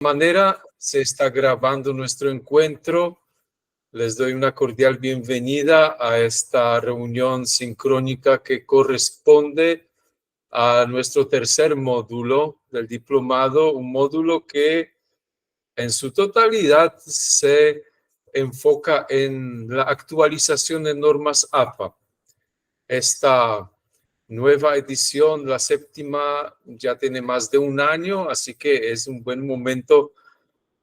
Manera se está grabando nuestro encuentro. Les doy una cordial bienvenida a esta reunión sincrónica que corresponde a nuestro tercer módulo del diplomado, un módulo que en su totalidad se enfoca en la actualización de normas APA. Esta nueva edición, la séptima, ya tiene más de un año, así que es un buen momento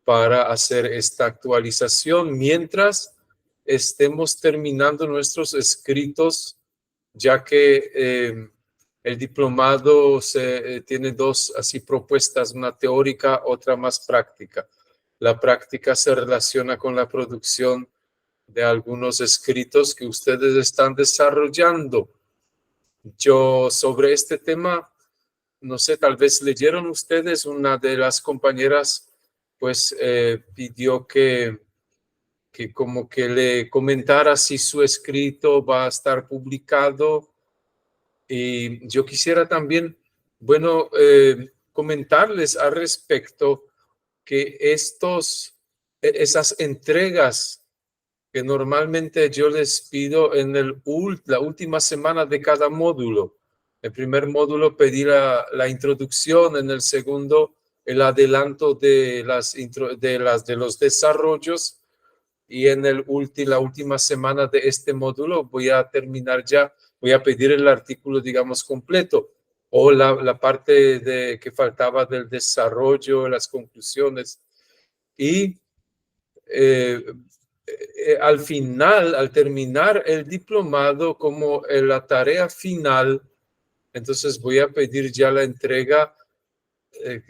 para hacer esta actualización mientras estemos terminando nuestros escritos, ya que el diplomado tiene dos así propuestas, una teórica, otra más práctica. La práctica se relaciona con la producción de algunos escritos que ustedes están desarrollando. Yo sobre este tema, no sé, tal vez leyeron ustedes, una de las compañeras pues pidió que como que le comentara si su escrito va a estar publicado. Y yo quisiera también, bueno, comentarles al respecto que esas entregas que normalmente yo les pido en la última semana de cada módulo. El primer módulo pedí la introducción, en el segundo el adelanto de los desarrollos, y en la última semana de este módulo voy a terminar ya, voy a pedir el artículo, digamos, completo, o la parte que faltaba del desarrollo, las conclusiones. Y al final, al terminar el diplomado, como la tarea final, entonces voy a pedir ya la entrega.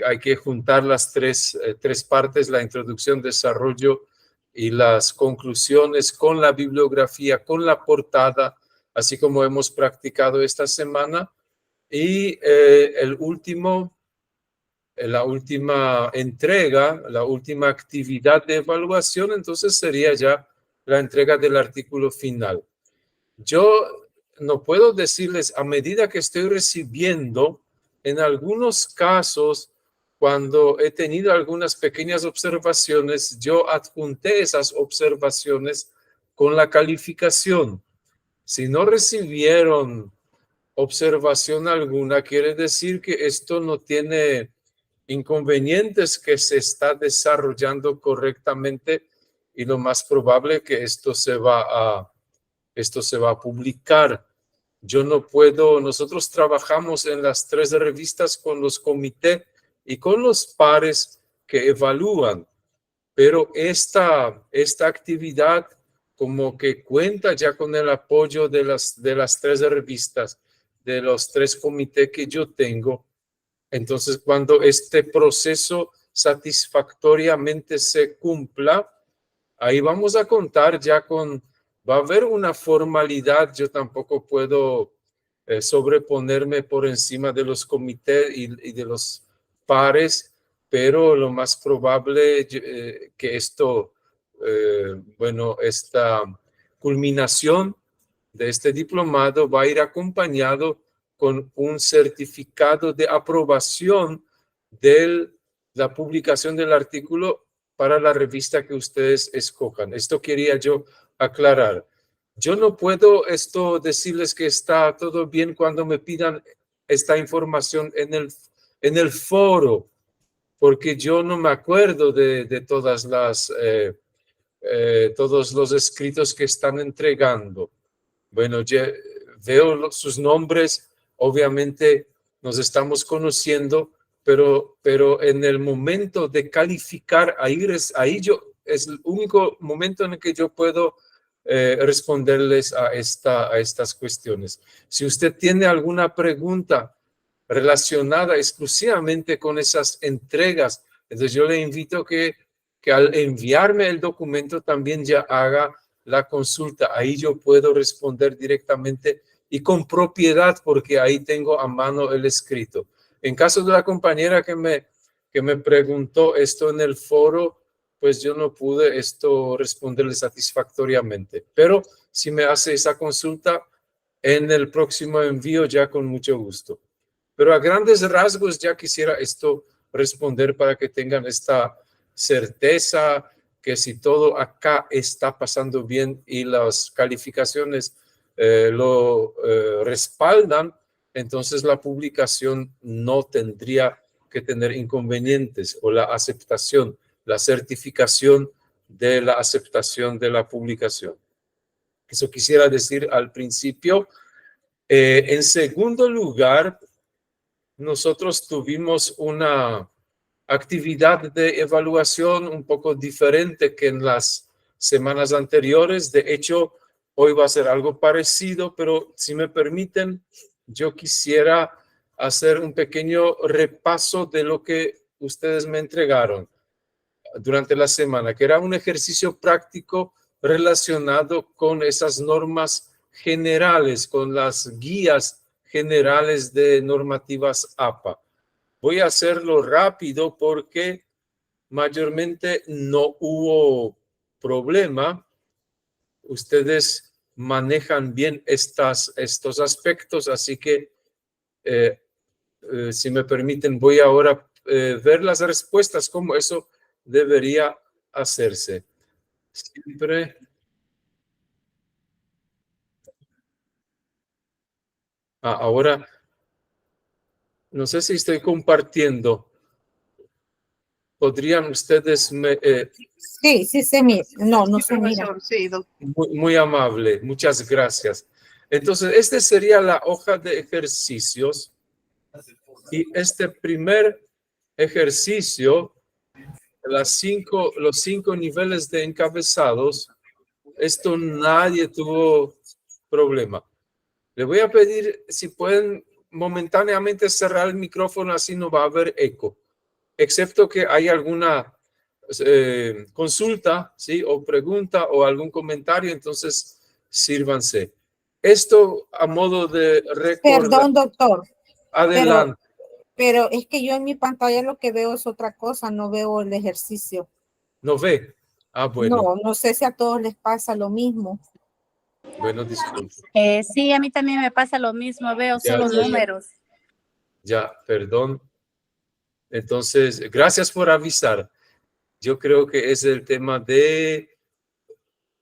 Hay que juntar las tres partes, la introducción, desarrollo y las conclusiones, con la bibliografía, con la portada, así como hemos practicado esta semana. Y la última entrega, la última actividad de evaluación, entonces sería ya la entrega del artículo final. Yo no puedo decirles, a medida que estoy recibiendo, en algunos casos, cuando he tenido algunas pequeñas observaciones, yo adjunté esas observaciones con la calificación. Si no recibieron observación alguna, quiere decir que esto no tiene inconvenientes, que se está desarrollando correctamente, y lo más probable que esto se va a publicar. Yo no puedo, nosotros trabajamos en las 3 revistas con los comités y con los pares que evalúan, pero esta actividad como que cuenta ya con el apoyo de las 3 revistas, de los 3 comités que yo tengo. Entonces, cuando este proceso satisfactoriamente se cumpla, ahí vamos a contar ya va a haber una formalidad. Yo tampoco puedo sobreponerme por encima de los comités y de los pares, pero lo más probable que esta culminación de este diplomado va a ir acompañado con un certificado de aprobación de la publicación del artículo para la revista que ustedes escojan. Esto quería yo aclarar. Yo no puedo decirles que está todo bien cuando me pidan esta información en el foro, porque yo no me acuerdo de todos los escritos que están entregando. Bueno, ya veo sus nombres, obviamente nos estamos conociendo, pero en el momento de calificar, ahí es el único momento en el que yo puedo responderles a estas cuestiones. Si usted tiene alguna pregunta relacionada exclusivamente con esas entregas, entonces yo le invito que al enviarme el documento también ya haga la consulta. Ahí yo puedo responder directamente y con propiedad, porque ahí tengo a mano el escrito. En caso de la compañera que me preguntó esto en el foro, pues yo no pude responderle satisfactoriamente. Pero si me hace esa consulta en el próximo envío, ya con mucho gusto. Pero a grandes rasgos ya quisiera responder para que tengan esta certeza que si todo acá está pasando bien y las calificaciones lo respaldan, entonces la publicación no tendría que tener inconvenientes, o la aceptación, la certificación de la aceptación de la publicación. Eso quisiera decir al principio. En segundo lugar, nosotros tuvimos una actividad de evaluación un poco diferente que en las semanas anteriores. De hecho, hoy va a ser algo parecido, pero si me permiten, yo quisiera hacer un pequeño repaso de lo que ustedes me entregaron durante la semana, que era un ejercicio práctico relacionado con esas normas generales, con las guías generales de normativas APA. Voy a hacerlo rápido porque mayormente no hubo problema. Ustedes manejan bien estos aspectos, así que si me permiten, voy ahora a ver las respuestas, cómo eso debería hacerse. Siempre. Ahora, no sé si estoy compartiendo. ¿Podrían ustedes Sí, se mira. No se mira. Sí, muy amable, muchas gracias. Entonces, este sería la hoja de ejercicios y este primer ejercicio, los 5 niveles de encabezados, esto nadie tuvo problema. Le voy a pedir si pueden momentáneamente cerrar el micrófono, así no va a haber eco, excepto que hay alguna consulta, ¿sí? O pregunta o algún comentario, entonces sírvanse. Esto a modo de recordar. Perdón, doctor. Adelante. Pero es que yo en mi pantalla lo que veo es otra cosa, no veo el ejercicio. ¿No ve? Bueno. No sé si a todos les pasa lo mismo. Bueno, disculpe. Sí, a mí también me pasa lo mismo, veo solo números. Ya, perdón. Entonces, gracias por avisar. Yo creo que es el tema de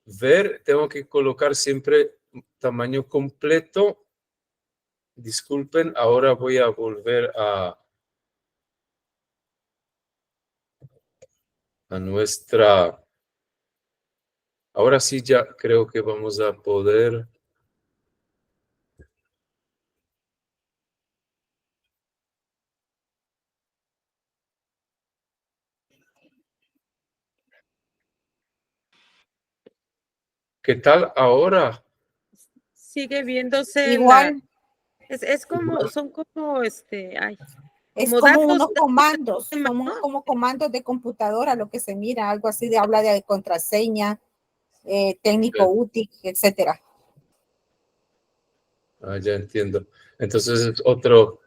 ver, tengo que colocar siempre tamaño completo. Disculpen, ahora voy a volver a nuestra. Ahora sí, ya creo que vamos a poder. ¿Qué tal ahora? sigue viéndose Igual. Es como, son como Es como como datos, unos comandos, como comandos de computadora, lo que se mira, algo así de habla de contraseña, técnico útil, etcétera. Ya entiendo. Entonces es otro,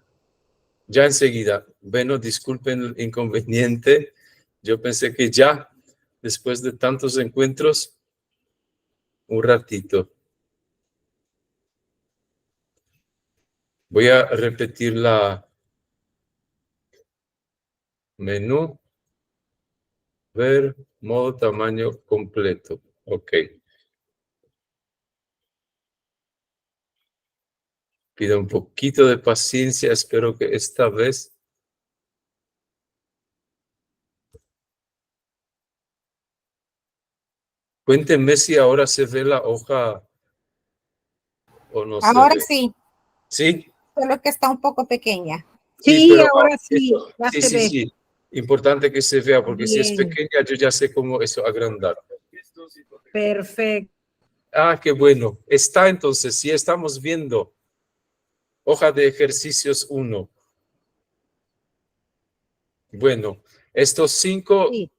ya enseguida. Bueno, disculpen el inconveniente. Yo pensé que ya, después de tantos encuentros, un ratito. Voy a repetir la menú. Ver, modo tamaño completo. Ok. Pido un poquito de paciencia. Espero que esta vez. Cuéntenme si ahora se ve la hoja o no se Ahora ve. sí. ¿Sí? Solo que está un poco pequeña. Sí, pero ahora sí, ya sí, se sí, ve. sí. Importante que se vea, porque si es Bien. pequeña, yo ya sé cómo eso agrandar. Perfecto. Qué bueno. Está entonces, sí estamos viendo. Hoja de ejercicios 1. Bueno, estos 5, Sí.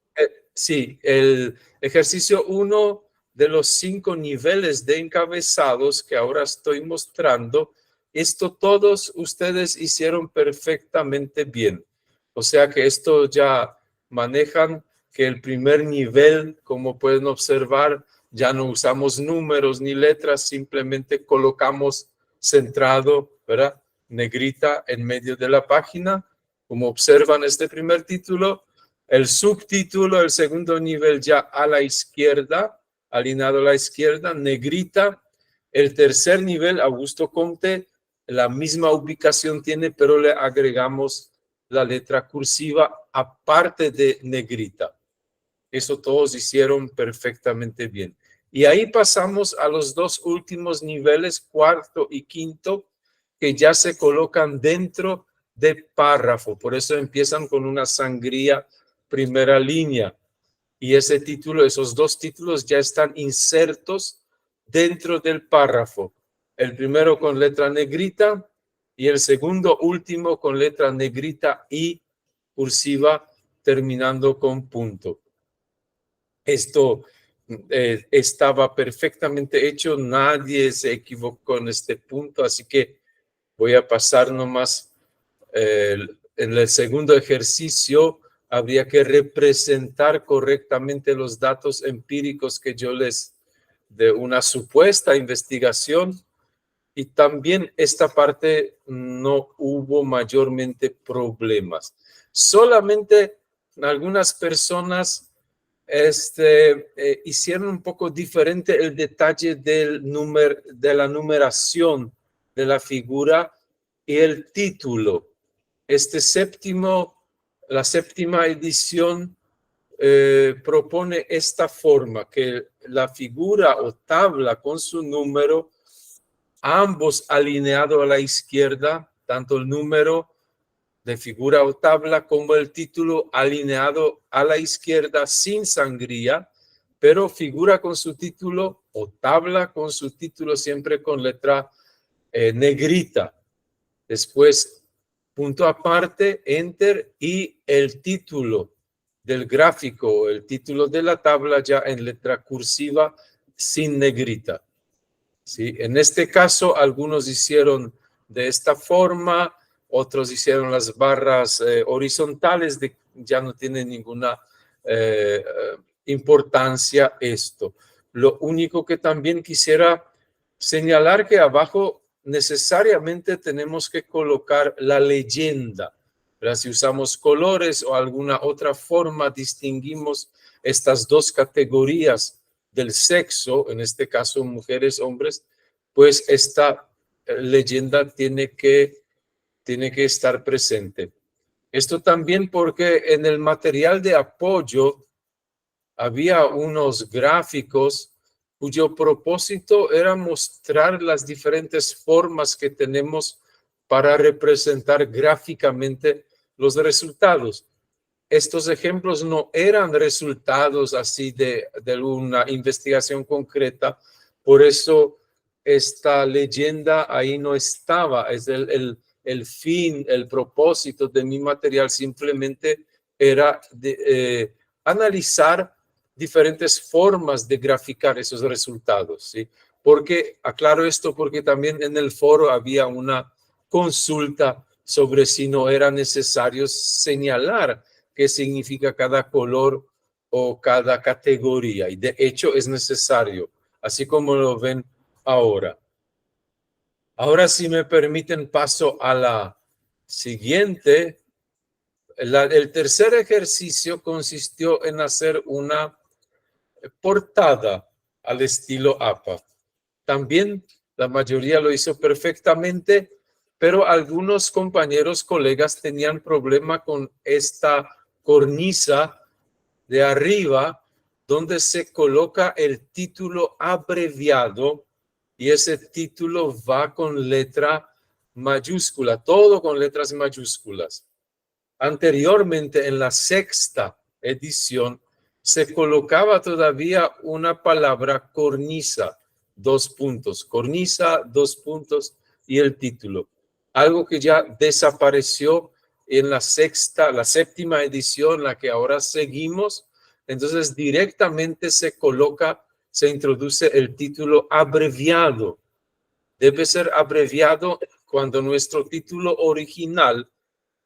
sí, el ejercicio 1 de los 5 niveles de encabezados que ahora estoy mostrando, esto todos ustedes hicieron perfectamente bien. O sea que esto ya manejan que el primer nivel, como pueden observar, ya no usamos números ni letras, simplemente colocamos centrado, ¿verdad? Negrita en medio de la página. Como observan este primer título, el subtítulo, el segundo nivel ya a la izquierda, alineado a la izquierda, negrita. El tercer nivel, Augusto Comte, la misma ubicación tiene, pero le agregamos la letra cursiva aparte de negrita. Eso todos hicieron perfectamente bien. Y ahí pasamos a los dos últimos niveles, cuarto y quinto, que ya se colocan dentro del párrafo. Por eso empiezan con una sangría primera línea. Y ese título, esos dos títulos ya están insertos dentro del párrafo. El primero con letra negrita y el segundo último con letra negrita y cursiva terminando con punto. Esto estaba perfectamente hecho, nadie se equivocó en este punto, así que voy a pasar nomás. En el segundo ejercicio habría que representar correctamente los datos empíricos que yo les de una supuesta investigación, y también esta parte no hubo mayormente problemas. Solamente algunas personas hicieron un poco diferente el detalle de la numeración de la figura y el título. La séptima edición propone esta forma, que la figura o tabla con su número, ambos alineados a la izquierda, tanto el número de figura o tabla como el título alineado a la izquierda sin sangría, pero figura con su título o tabla con su título siempre con letra negrita. Después, punto aparte, enter, y el título del gráfico, el título de la tabla ya en letra cursiva sin negrita. ¿Sí? En este caso, algunos hicieron de esta forma, otros hicieron las barras horizontales, ya no tiene ninguna importancia esto. Lo único que también quisiera señalar que abajo necesariamente tenemos que colocar la leyenda. ¿Verdad? Si usamos colores o alguna otra forma, distinguimos estas dos categorías del sexo, en este caso mujeres, hombres, pues esta leyenda tiene que estar presente. Esto también porque en el material de apoyo había unos gráficos cuyo propósito era mostrar las diferentes formas que tenemos para representar gráficamente los resultados. Estos ejemplos no eran resultados así de una investigación concreta, por eso esta leyenda ahí no estaba. Es el fin, el propósito de mi material simplemente era analizar diferentes formas de graficar esos resultados, ¿sí? Porque, aclaro esto porque también en el foro había una consulta sobre si no era necesario señalar qué significa cada color o cada categoría, y de hecho es necesario, así como lo ven ahora. Ahora, si me permiten, paso a la siguiente. El tercer ejercicio consistió en hacer una portada al estilo APA. También la mayoría lo hizo perfectamente, pero algunos compañeros, colegas, tenían problema con esta cornisa de arriba, donde se coloca el título abreviado, y ese título va con letra mayúscula, todo con letras mayúsculas. Anteriormente, en la sexta edición, se colocaba todavía una palabra cornisa, 2 puntos, cornisa, 2 puntos y el título. Algo que ya desapareció en la séptima edición, la que ahora seguimos. Entonces directamente se introduce el título abreviado. Debe ser abreviado cuando nuestro título original,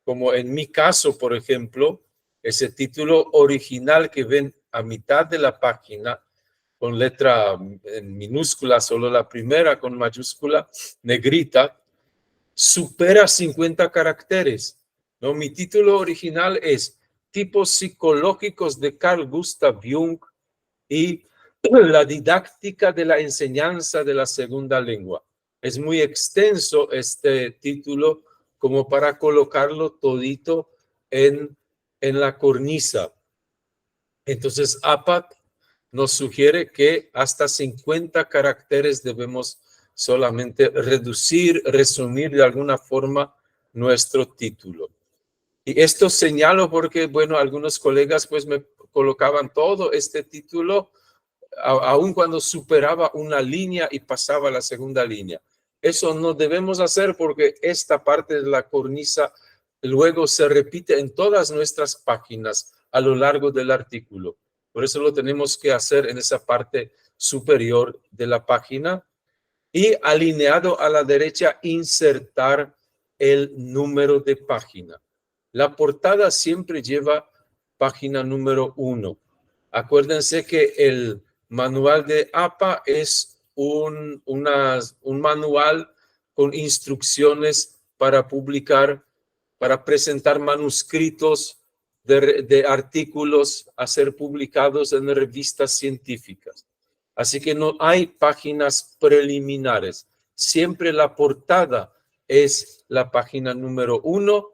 como en mi caso, por ejemplo, ese título original que ven a mitad de la página con letra en minúscula, solo la primera con mayúscula negrita, supera 50 caracteres. ¿no? Mi título original es Tipos psicológicos de Carl Gustav Jung y la didáctica de la enseñanza de la segunda lengua. Es muy extenso este título como para colocarlo todito en la cornisa. Entonces, APAC nos sugiere que hasta 50 caracteres debemos solamente reducir, resumir de alguna forma nuestro título. Y esto señalo porque, bueno, algunos colegas pues me colocaban todo este título aun cuando superaba una línea y pasaba a la segunda línea. Eso no debemos hacer porque esta parte de la cornisa luego se repite en todas nuestras páginas a lo largo del artículo. Por eso lo tenemos que hacer en esa parte superior de la página y alineado a la derecha insertar el número de página. La portada siempre lleva página número 1. Acuérdense que el manual de APA es un manual con instrucciones para publicar, para presentar manuscritos de artículos a ser publicados en revistas científicas. Así que no hay páginas preliminares. Siempre la portada es la página número 1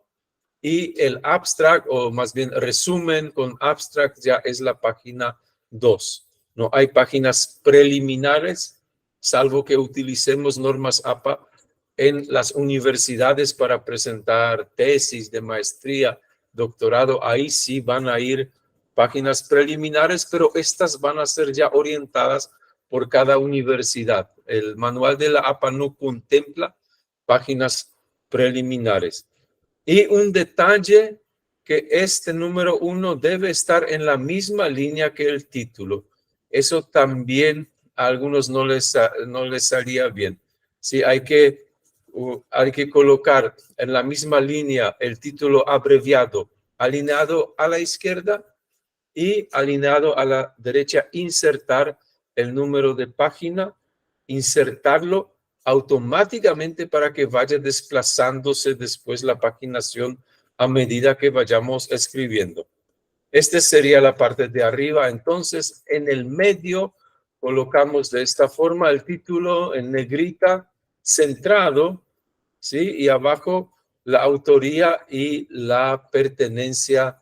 y el abstract, o más bien resumen con abstract, ya es la página 2. No hay páginas preliminares, salvo que utilicemos normas APA en las universidades para presentar tesis de maestría, doctorado. Ahí sí van a ir páginas preliminares, pero estas van a ser ya orientadas por cada universidad. El manual de la APA no contempla páginas preliminares. Y un detalle, que este número 1 debe estar en la misma línea que el título. Eso también a algunos no les salía bien. Sí, hay que colocar en la misma línea el título abreviado, alineado a la izquierda y alineado a la derecha, insertar el número de página, insertarlo automáticamente para que vaya desplazándose después la paginación a medida que vayamos escribiendo. Esta sería la parte de arriba. Entonces, en el medio colocamos de esta forma el título en negrita, centrado, ¿sí? Y abajo la autoría y la pertenencia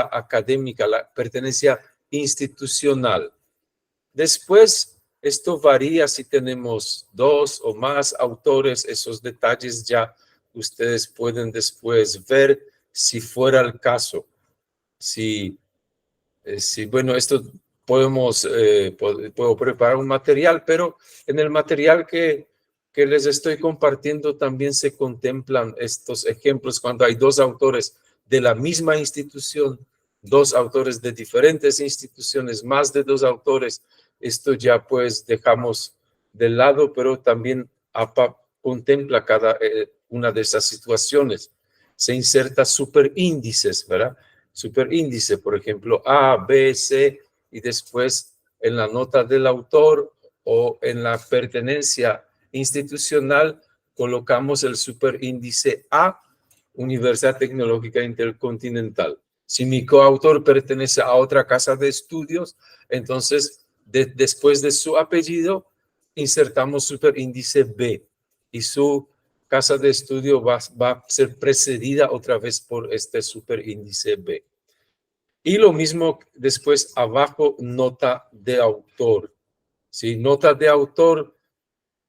académica, la pertenencia institucional. Después, esto varía si tenemos 2 o más autores. Esos detalles ya ustedes pueden después ver si fuera el caso. Bueno, esto puedo preparar un material, pero en el material que les estoy compartiendo también se contemplan estos ejemplos cuando hay 2 autores de la misma institución, 2 autores de diferentes instituciones, más de 2 autores. Esto ya pues dejamos de lado, pero también APA contempla cada una de esas situaciones. Se inserta superíndices, ¿verdad? Superíndice, por ejemplo, A, B, C, y después en la nota del autor o en la pertenencia institucional colocamos el superíndice A, Universidad Tecnológica Intercontinental. Si mi coautor pertenece a otra casa de estudios, entonces después de su apellido insertamos superíndice B y su casa de estudio va a ser precedida otra vez por este superíndice B. Y lo mismo después abajo, nota de autor. ¿Sí? Nota de autor,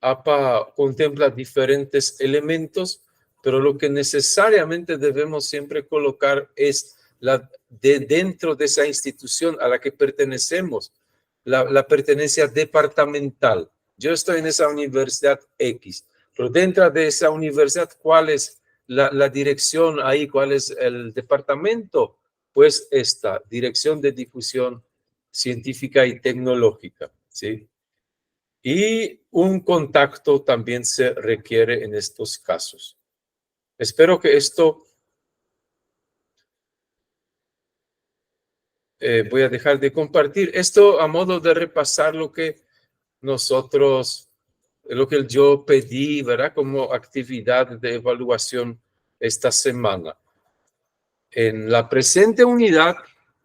APA contempla diferentes elementos, pero lo que necesariamente debemos siempre colocar es dentro de esa institución a la que pertenecemos, la pertenencia departamental. Yo estoy en esa universidad X, pero dentro de esa universidad, ¿cuál es la dirección ahí? ¿Cuál es el departamento? Pues esta, Dirección de Difusión Científica y Tecnológica, ¿sí? Y un contacto también se requiere en estos casos. Espero que esto... voy a dejar de compartir esto a modo de repasar lo que yo pedí, ¿verdad? Como actividad de evaluación esta semana. En la presente unidad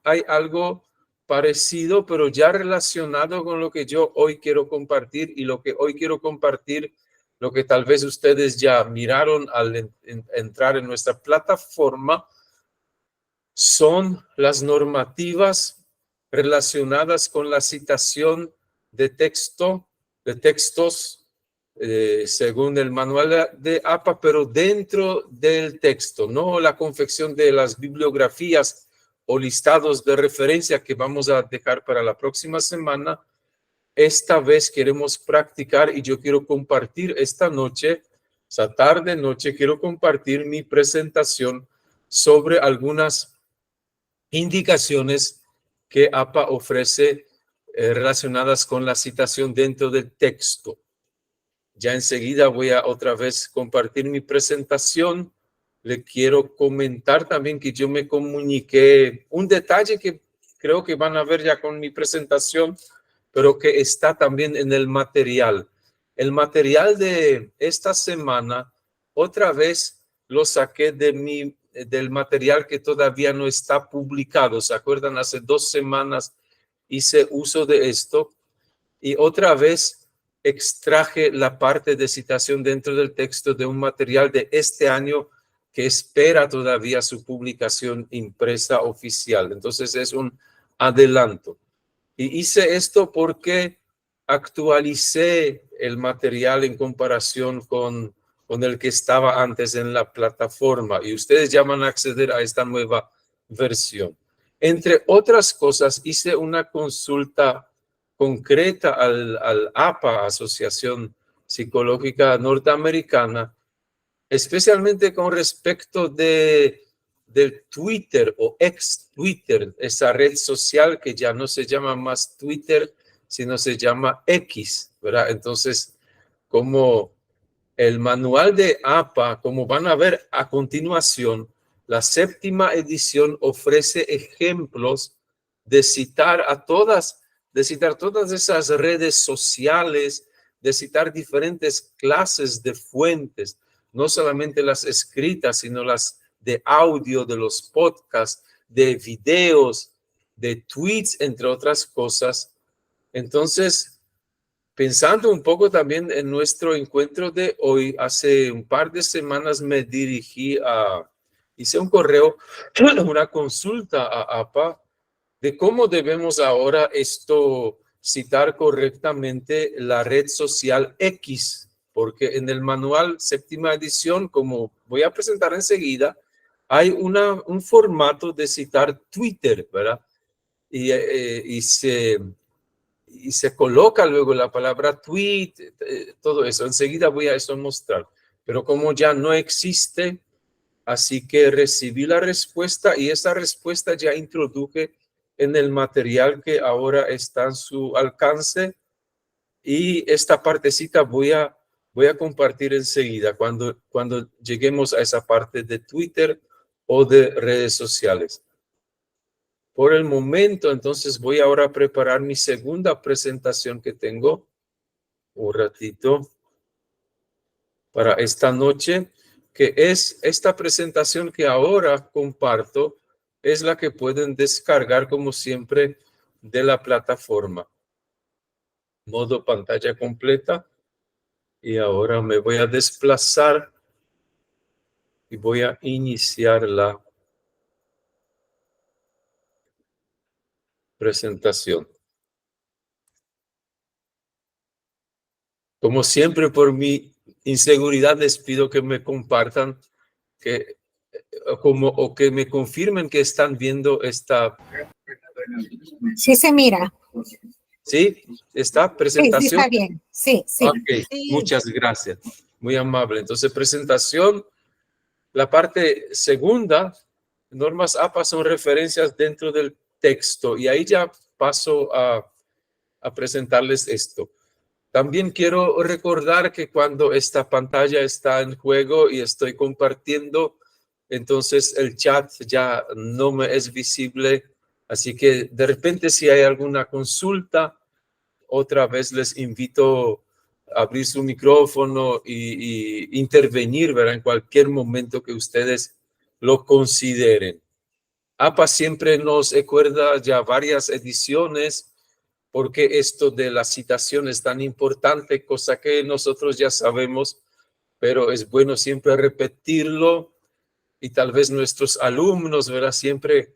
hay algo parecido, pero ya relacionado con lo que yo hoy quiero compartir, y lo que hoy quiero compartir, lo que tal vez ustedes ya miraron al entrar en nuestra plataforma, son las normativas relacionadas con la citación de textos según el manual de APA, pero dentro del texto, no la confección de las bibliografías o listados de referencia que vamos a dejar para la próxima semana. Esta vez queremos practicar, y yo quiero compartir esta noche, esta tarde noche, quiero compartir mi presentación sobre algunas indicaciones que APA ofrece relacionadas con la citación dentro del texto. Ya enseguida voy a otra vez compartir mi presentación. Le quiero comentar también que yo me comuniqué un detalle que creo que van a ver ya con mi presentación, pero que está también en el material. El material de esta semana, otra vez lo saqué del material que todavía no está publicado. ¿Se acuerdan? Hace 2 semanas hice uso de esto y otra vez extraje la parte de citación dentro del texto de un material de este año que espera todavía su publicación impresa oficial. Entonces es un adelanto. Y hice esto porque actualicé el material en comparación con el que estaba antes en la plataforma, y ustedes ya van a acceder a esta nueva versión. Entre otras cosas, hice una consulta concreta al APA, Asociación Psicológica Norteamericana, especialmente con respecto del Twitter o ex Twitter, esa red social que ya no se llama más Twitter, sino se llama X, ¿verdad? Entonces, como el manual de APA, como van a ver a continuación, la 7ª edición ofrece ejemplos de citar todas esas redes sociales, de citar diferentes clases de fuentes, no solamente las escritas, sino las de audio, de los podcasts, de videos, de tweets, entre otras cosas. Entonces, pensando un poco también en nuestro encuentro de hoy, hace un par de semanas me hice un correo, una consulta a APA de cómo debemos ahora citar correctamente la red social X, porque en el manual 7ª edición, como voy a presentar enseguida, hay un formato de citar Twitter, ¿verdad? Y se coloca luego la palabra tweet, todo eso. Enseguida voy a eso mostrar. Pero como ya no existe, así que recibí la respuesta, y esa respuesta ya introduje en el material que ahora está en su alcance, y esta partecita voy a compartir enseguida cuando lleguemos a esa parte de Twitter o de redes sociales. Por el momento, entonces, voy ahora a preparar mi segunda presentación que tengo un ratito para esta noche, que es esta presentación que ahora comparto, es la que pueden descargar como siempre de la plataforma. Modo pantalla completa. Y ahora me voy a desplazar y voy a iniciar la presentación. Como siempre, por mi inseguridad, les pido que me compartan o que me confirmen que están viendo esta. Sí se mira. ¿Sí? ¿Esta presentación? Sí, está bien. Sí. Ok, Sí. muchas gracias. Muy amable. Entonces, presentación. La parte segunda, normas APA son referencias dentro del texto, y ahí ya paso a presentarles esto. También quiero recordar que cuando esta pantalla está en juego y estoy compartiendo, entonces el chat ya no me es visible. Así que de repente, si hay alguna consulta, otra vez les invito abrir su micrófono y intervenir, ¿verdad? En cualquier momento que ustedes lo consideren. APA siempre nos recuerda ya varias ediciones porque esto de la citación es tan importante, cosa que nosotros ya sabemos, pero es bueno siempre repetirlo y tal vez nuestros alumnos, ¿verdad? Siempre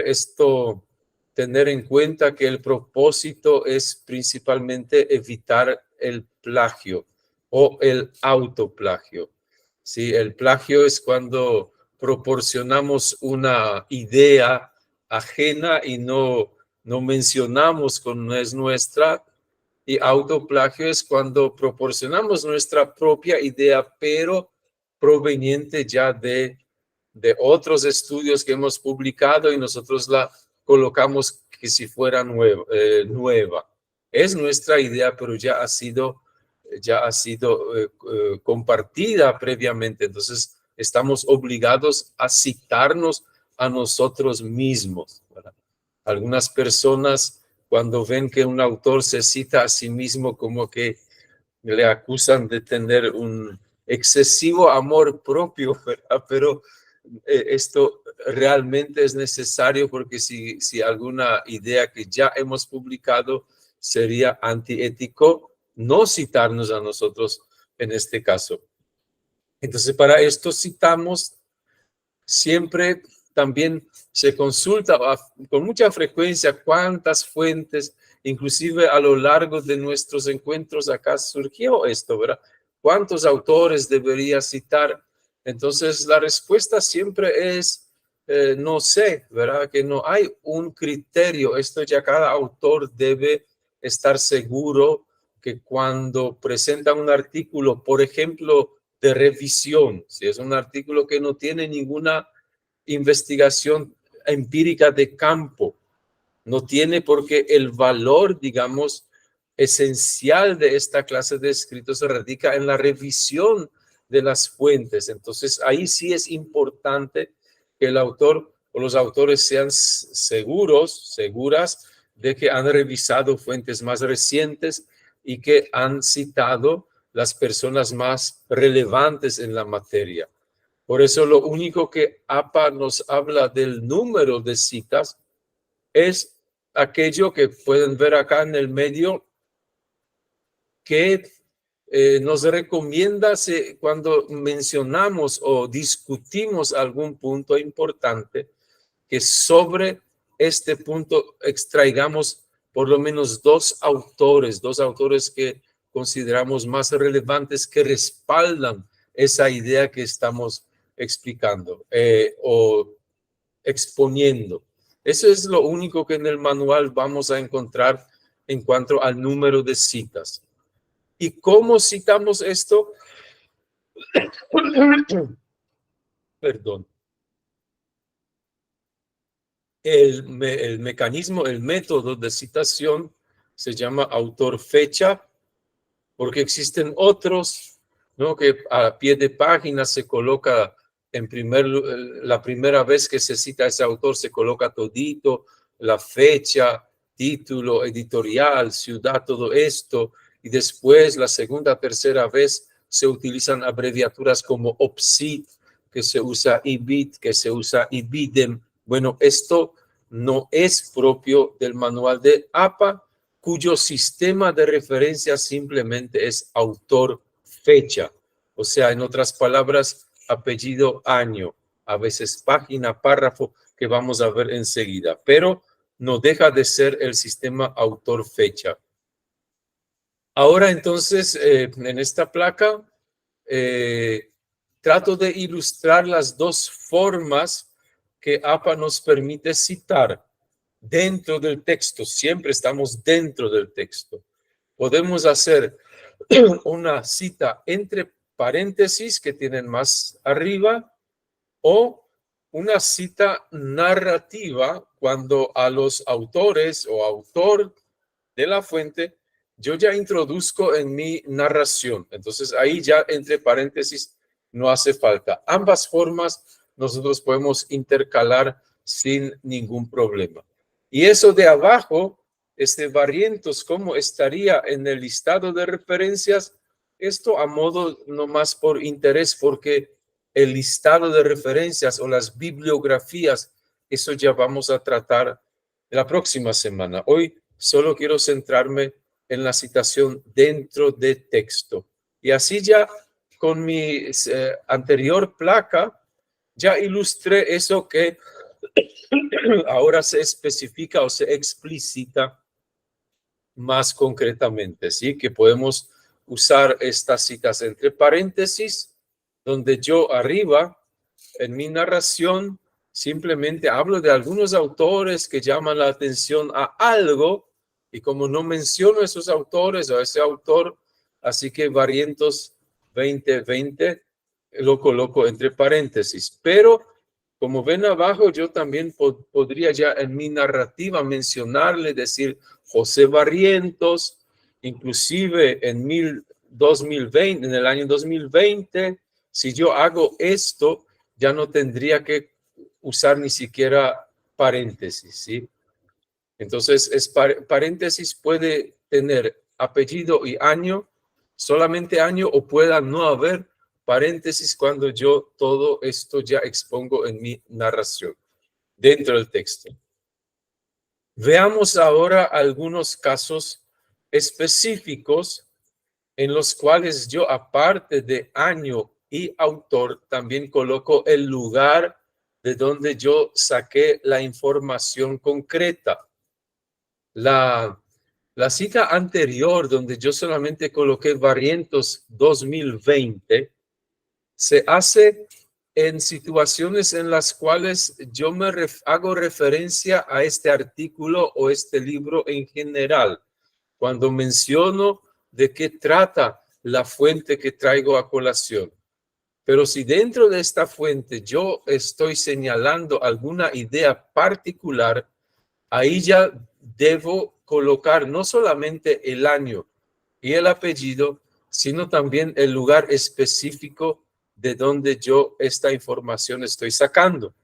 esto, tener en cuenta que el propósito es principalmente evitar el plagio o el autoplagio. Sí, el plagio es cuando proporcionamos una idea ajena y no mencionamos con es nuestra, y autoplagio es cuando proporcionamos nuestra propia idea, pero proveniente ya de otros estudios que hemos publicado y nosotros la colocamos que si fuera nueva. Es nuestra idea, pero ya ha sido compartida previamente. Entonces, estamos obligados a citarnos a nosotros mismos, ¿verdad? Algunas personas, cuando ven que un autor se cita a sí mismo, como que le acusan de tener un excesivo amor propio, ¿verdad? Pero esto realmente es necesario porque si alguna idea que ya hemos publicado sería antiético no citarnos a nosotros en este caso. Entonces, para esto citamos siempre. También se consulta con mucha frecuencia cuántas fuentes, inclusive a lo largo de nuestros encuentros acá surgió esto, ¿verdad? ¿Cuántos autores debería citar? Entonces la respuesta siempre es no sé, ¿verdad? Que no hay un criterio. Esto ya cada autor debe estar seguro que cuando presenta un artículo, por ejemplo, de revisión, si es un artículo que no tiene ninguna investigación empírica de campo, no tiene porque el valor, digamos, esencial de esta clase de escritos se radica en la revisión de las fuentes. Entonces, ahí sí es importante que el autor o los autores sean seguras de que han revisado fuentes más recientes y que han citado las personas más relevantes en la materia. Por eso lo único que APA nos habla del número de citas es aquello que pueden ver acá en el medio que nos recomienda cuando mencionamos o discutimos algún punto importante, que sobre este punto extraigamos por lo menos dos autores que consideramos más relevantes, que respaldan esa idea que estamos explicando o exponiendo. Eso es lo único que en el manual vamos a encontrar en cuanto al número de citas. ¿Y cómo citamos esto? Perdón. El mecanismo, el método de citación se llama autor-fecha, porque existen otros, ¿no? Que a pie de página se coloca la primera vez que se cita a ese autor, se coloca todito, la fecha, título, editorial, ciudad, todo esto, y después la segunda, tercera vez se utilizan abreviaturas como OPSI, que se usa IBIT, que se usa IBIDEM. Bueno, esto no es propio del manual de APA, cuyo sistema de referencia simplemente es autor-fecha. O sea, en otras palabras, apellido, año, a veces página, párrafo, que vamos a ver enseguida, pero no deja de ser el sistema autor-fecha. Ahora entonces, en esta placa, trato de ilustrar las dos formas que APA nos permite citar dentro del texto. Siempre estamos dentro del texto. Podemos hacer una cita entre paréntesis que tienen más arriba o una cita narrativa cuando a los autores o autor de la fuente yo ya introduzco en mi narración. Entonces ahí ya entre paréntesis no hace falta. Ambas formas nosotros podemos intercalar sin ningún problema. Y eso de abajo Barrientos, ¿cómo estaría en el listado de referencias? Esto a modo nomás por interés, porque el listado de referencias o las bibliografías, eso ya vamos a tratar la próxima semana. Hoy solo quiero centrarme en la citación dentro de texto. Y así ya con mi anterior placa, ya ilustré eso que ahora se especifica o se explicita más concretamente, ¿sí? Que podemos usar estas citas entre paréntesis, donde yo arriba, en mi narración, simplemente hablo de algunos autores que llaman la atención a algo, y como no menciono esos autores o ese autor, así que Barrientos 2020 lo coloco entre paréntesis. Pero como ven abajo, yo también podría ya en mi narrativa mencionarle, decir José Barrientos, inclusive en 2020, en el año 2020, si yo hago esto, ya no tendría que usar ni siquiera paréntesis, ¿sí? Entonces, paréntesis puede tener apellido y año, solamente año, o pueda no haber paréntesis cuando yo todo esto ya expongo en mi narración dentro del texto. Veamos ahora algunos casos específicos en los cuales yo, aparte de año y autor, también coloco el lugar de donde yo saqué la información concreta. La cita anterior, donde yo solamente coloqué Barrientos 2020, se hace en situaciones en las cuales yo me hago referencia a este artículo o este libro en general, cuando menciono de qué trata la fuente que traigo a colación. Pero si dentro de esta fuente yo estoy señalando alguna idea particular, ahí ya debo colocar no solamente el año y el apellido, sino también el lugar específico de donde yo esta información estoy sacando.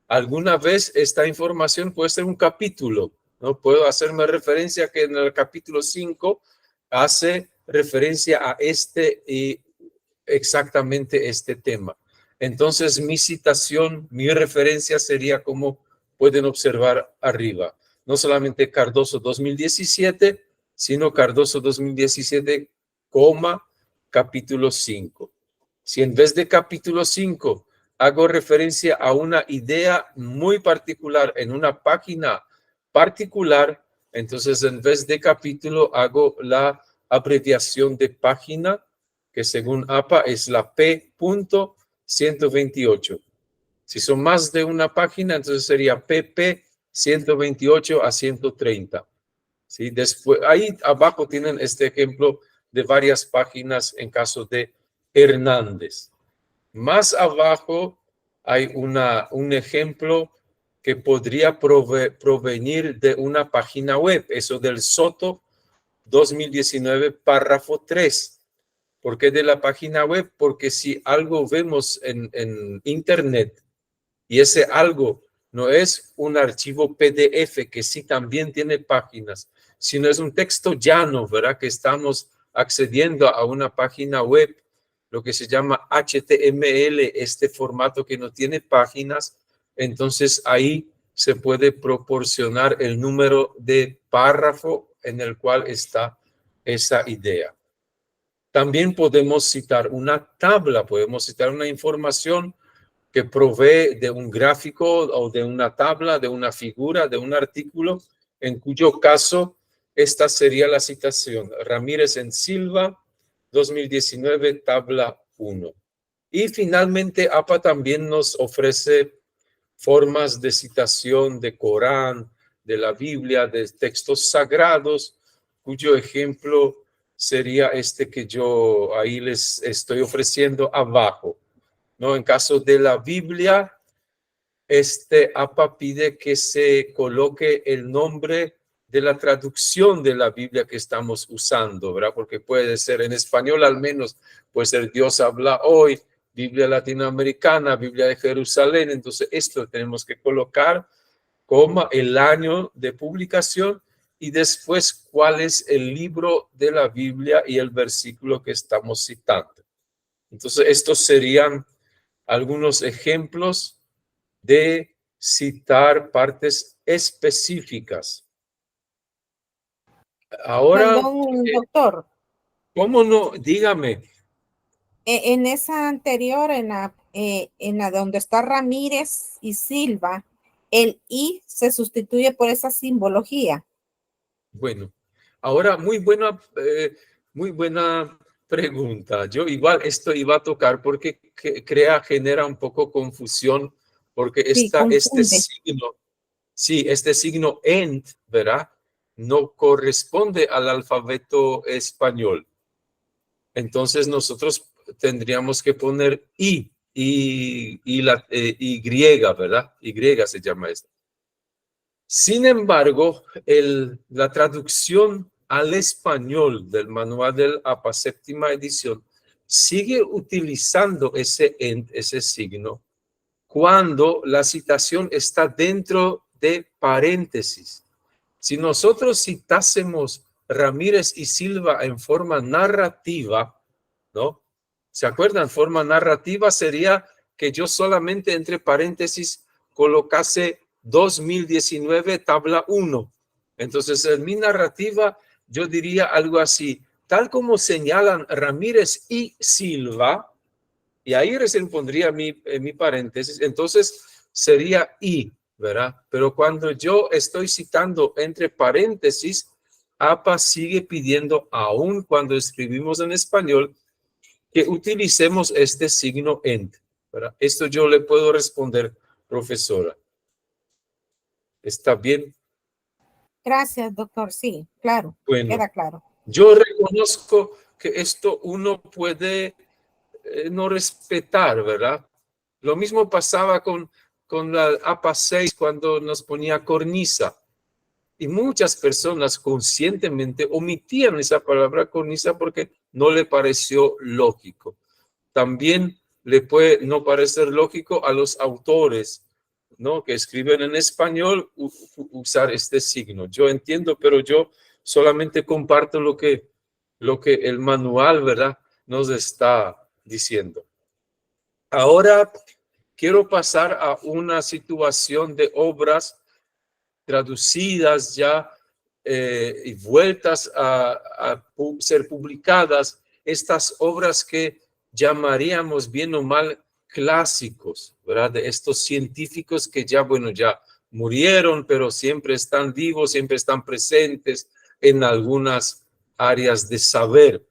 Alguna vez esta información puede ser un capítulo, ¿no? Puedo hacerme referencia que en el capítulo 5 hace referencia a y exactamente este tema. Entonces mi citación, mi referencia sería como pueden observar arriba. No solamente Cardoso 2017, sino Cardoso 2017, capítulo 5. Si en vez de capítulo 5 hago referencia a una idea muy particular en una página particular, entonces en vez de capítulo hago la abreviación de página, que según APA es la P.128. Si son más de una página, entonces sería PP 128 a 130. ¿Sí? Después, ahí abajo tienen este ejemplo de varias páginas en caso de Hernández. Más abajo hay un ejemplo que podría provenir de una página web, eso del Soto 2019, párrafo 3. ¿Por qué de la página web? Porque si algo vemos en Internet y ese algo no es un archivo PDF que sí también tiene páginas, sino es un texto llano, ¿verdad? Que estamos accediendo a una página web, lo que se llama HTML, este formato que no tiene páginas, entonces ahí se puede proporcionar el número de párrafo en el cual está esa idea. También podemos citar una tabla, podemos citar una información que provee de un gráfico o de una tabla, de una figura, de un artículo, en cuyo caso esta sería la citación. Ramírez en Silva, 2019, tabla 1. Y finalmente, APA también nos ofrece formas de citación de Corán, de la Biblia, de textos sagrados, cuyo ejemplo sería este que yo ahí les estoy ofreciendo abajo, ¿no? En caso de la Biblia, APA pide que se coloque el nombre de la traducción de la Biblia que estamos usando, ¿verdad? Porque puede ser en español al menos, puede ser Dios habla hoy, Biblia latinoamericana, Biblia de Jerusalén. Entonces esto tenemos que colocar como el año de publicación y después cuál es el libro de la Biblia y el versículo que estamos citando. Entonces, estos serían algunos ejemplos de citar partes específicas. Ahora, Perdón, doctor. ¿cómo no? Dígame. En esa anterior, en la donde está Ramírez y Silva, el I se sustituye por esa simbología. Bueno, ahora muy buena pregunta. Yo igual esto iba a tocar porque genera un poco confusión porque Sí, este confunde. signo, sí, este signo ENT, ¿verdad? No corresponde al alfabeto español. Entonces nosotros tendríamos que poner y ¿verdad? Y se llama esto. Sin embargo, la traducción al español del manual del APA séptima edición sigue utilizando ese signo cuando la citación está dentro de paréntesis. Si nosotros citásemos Ramírez y Silva en forma narrativa, ¿no? ¿Se acuerdan? Forma narrativa sería que yo solamente entre paréntesis colocase 2019 tabla 1. Entonces, en mi narrativa yo diría algo así, tal como señalan Ramírez y Silva, y ahí recién pondría mi paréntesis, entonces sería y, ¿verdad? Pero cuando yo estoy citando entre paréntesis, APA sigue pidiendo, aún cuando escribimos en español, que utilicemos este signo ENT, ¿verdad? Esto yo le puedo responder, profesora. ¿Está bien? Gracias, doctor. Sí, claro. Bueno, Queda claro. yo reconozco que esto uno puede no respetar, ¿verdad? Lo mismo pasaba con la APA 6 cuando nos ponía cornisa. Y muchas personas conscientemente omitían esa palabra cornisa porque no le pareció lógico. También le puede no parecer lógico a los autores, ¿no? Que escriben en español usar este signo. Yo entiendo, pero yo solamente comparto lo que el manual, ¿verdad? Nos está diciendo. Ahora quiero pasar a una situación de obras traducidas ya y vueltas a ser publicadas, estas obras que llamaríamos bien o mal clásicos, ¿verdad? De estos científicos que ya, bueno, ya murieron, pero siempre están vivos, siempre están presentes en algunas áreas de saber.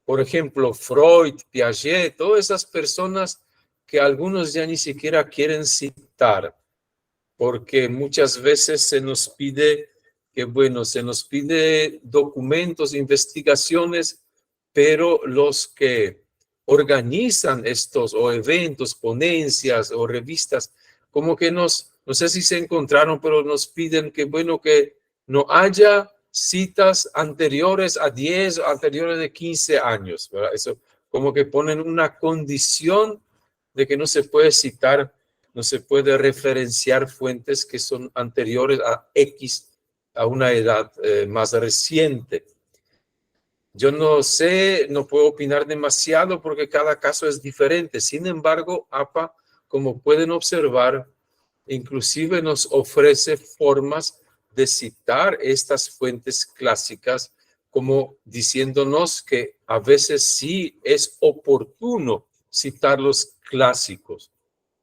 Por ejemplo, Freud, Piaget, todas esas personas que algunos ya ni siquiera quieren citar, porque muchas veces se nos pide se nos pide documentos, investigaciones, pero los que organizan estos o eventos, ponencias o revistas, como que no sé si se encontraron, pero nos piden que no haya citas anteriores a 10, anteriores de 15 años, ¿verdad? Eso como que ponen una condición de que no se puede citar, no se puede referenciar fuentes que son anteriores a X, a una edad más reciente. Yo no sé, no puedo opinar demasiado porque cada caso es diferente. Sin embargo, APA, como pueden observar, inclusive nos ofrece formas de citar estas fuentes clásicas, como diciéndonos que a veces sí es oportuno citar los clásicos.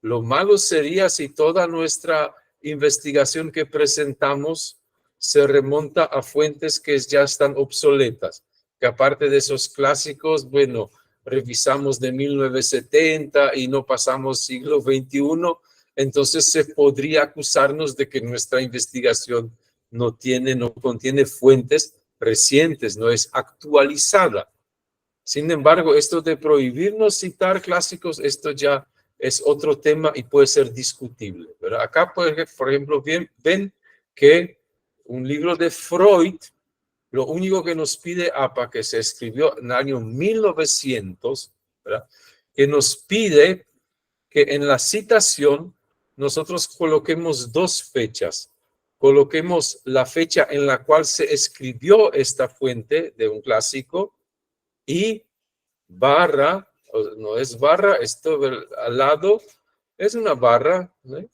Lo malo sería si toda nuestra investigación que presentamos se remonta a fuentes que ya están obsoletas, que aparte de esos clásicos, bueno, revisamos de 1970 y no pasamos siglo XXI, entonces se podría acusarnos de que nuestra investigación no contiene fuentes recientes, no es actualizada. Sin embargo, esto de prohibirnos citar clásicos, esto ya es otro tema y puede ser discutible. ¿Verdad? Acá, por ejemplo, ven que un libro de Freud, lo único que nos pide APA, que se escribió en el año 1900, ¿verdad? Que nos pide que en la citación nosotros coloquemos dos fechas. coloquemos la fecha en la cual se escribió esta fuente de un clásico y barra, no es barra, esto al lado es una barra, ¿no?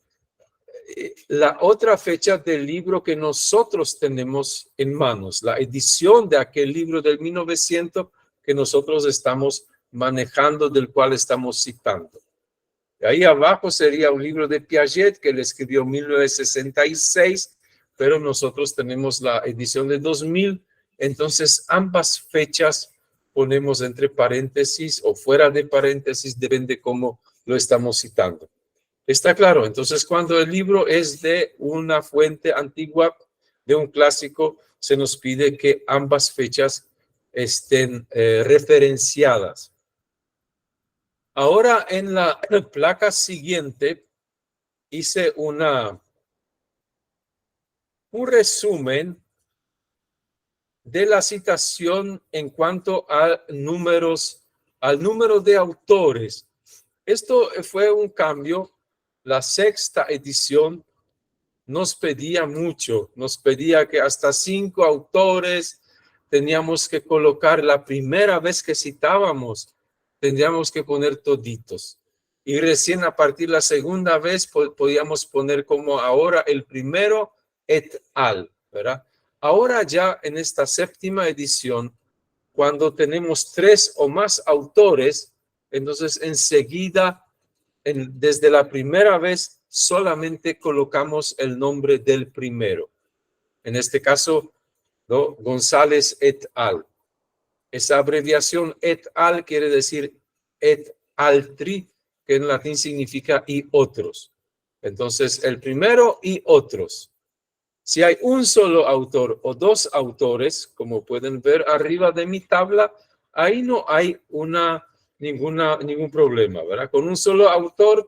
La otra fecha del libro que nosotros tenemos en manos, la edición de aquel libro del 1900 que nosotros estamos manejando, del cual estamos citando. Ahí abajo sería un libro de Piaget que él escribió en 1966, pero nosotros tenemos la edición de 2000. Entonces, ambas fechas ponemos entre paréntesis o fuera de paréntesis, depende cómo lo estamos citando. ¿Está claro? Entonces, cuando el libro es de una fuente antigua, de un clásico, se nos pide que ambas fechas estén referenciadas. Ahora, en la placa siguiente, hice un resumen de la citación en cuanto a números, al número de autores. Esto fue un cambio. La sexta edición nos pedía mucho, nos pedía que hasta 5 autores teníamos que colocar la primera vez que citábamos, tendríamos que poner toditos. Y recién a partir de la segunda vez podíamos poner como ahora el primero et al, ¿verdad? Ahora ya en esta séptima edición, cuando tenemos 3 o más autores, entonces enseguida desde la primera vez solamente colocamos el nombre del primero. En este caso, ¿no? González et al. Esa abreviación et al quiere decir et altri, que en latín significa y otros. Entonces, el primero y otros. Si hay un solo autor o 2 autores, como pueden ver arriba de mi tabla, ahí no hay ningún problema, ¿verdad? Con un solo autor,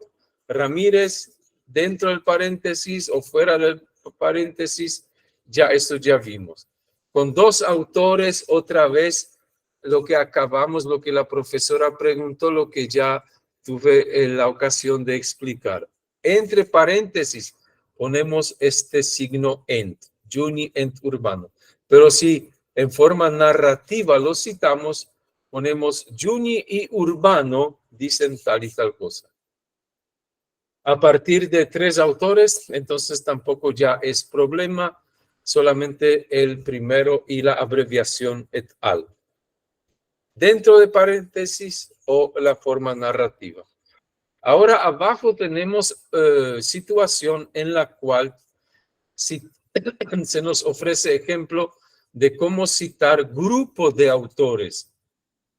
Ramírez, dentro del paréntesis o fuera del paréntesis, ya esto ya vimos. Con 2 autores, otra vez, lo que acabamos, lo que la profesora preguntó, lo que ya tuve la ocasión de explicar. Entre paréntesis, ponemos este signo ent, Juni ent Urbano. Pero si en forma narrativa lo citamos, ponemos Juni y Urbano dicen tal y tal cosa. A partir de 3 autores, entonces tampoco ya es problema, solamente el primero y la abreviación et al. Dentro de paréntesis o la forma narrativa. Ahora abajo tenemos situación en la cual se nos ofrece ejemplo de cómo citar grupos de autores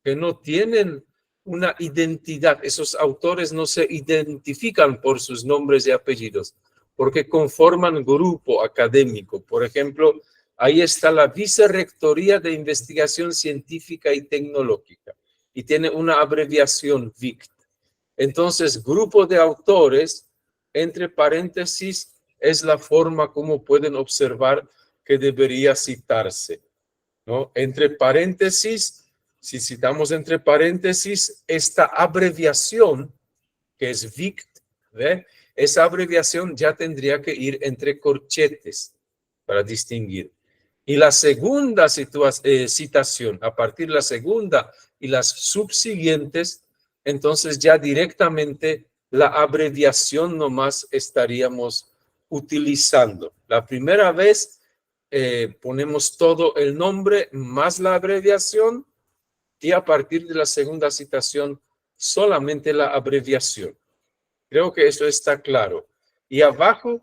que no tienen una identidad. Esos autores no se identifican por sus nombres y apellidos, porque conforman grupo académico. Por ejemplo, ahí está la Vicerrectoría de Investigación Científica y Tecnológica y tiene una abreviación VICT. Entonces, grupo de autores, entre paréntesis, es la forma como pueden observar que debería citarse, ¿no? Entre paréntesis, si citamos entre paréntesis, esta abreviación, que es VICT, ¿ve? Esa abreviación ya tendría que ir entre corchetes para distinguir. Y la segunda citación, a partir de la segunda y las subsiguientes, entonces ya directamente la abreviación nomás estaríamos utilizando. La primera vez ponemos todo el nombre más la abreviación y a partir de la segunda citación solamente la abreviación. Creo que eso está claro. Y abajo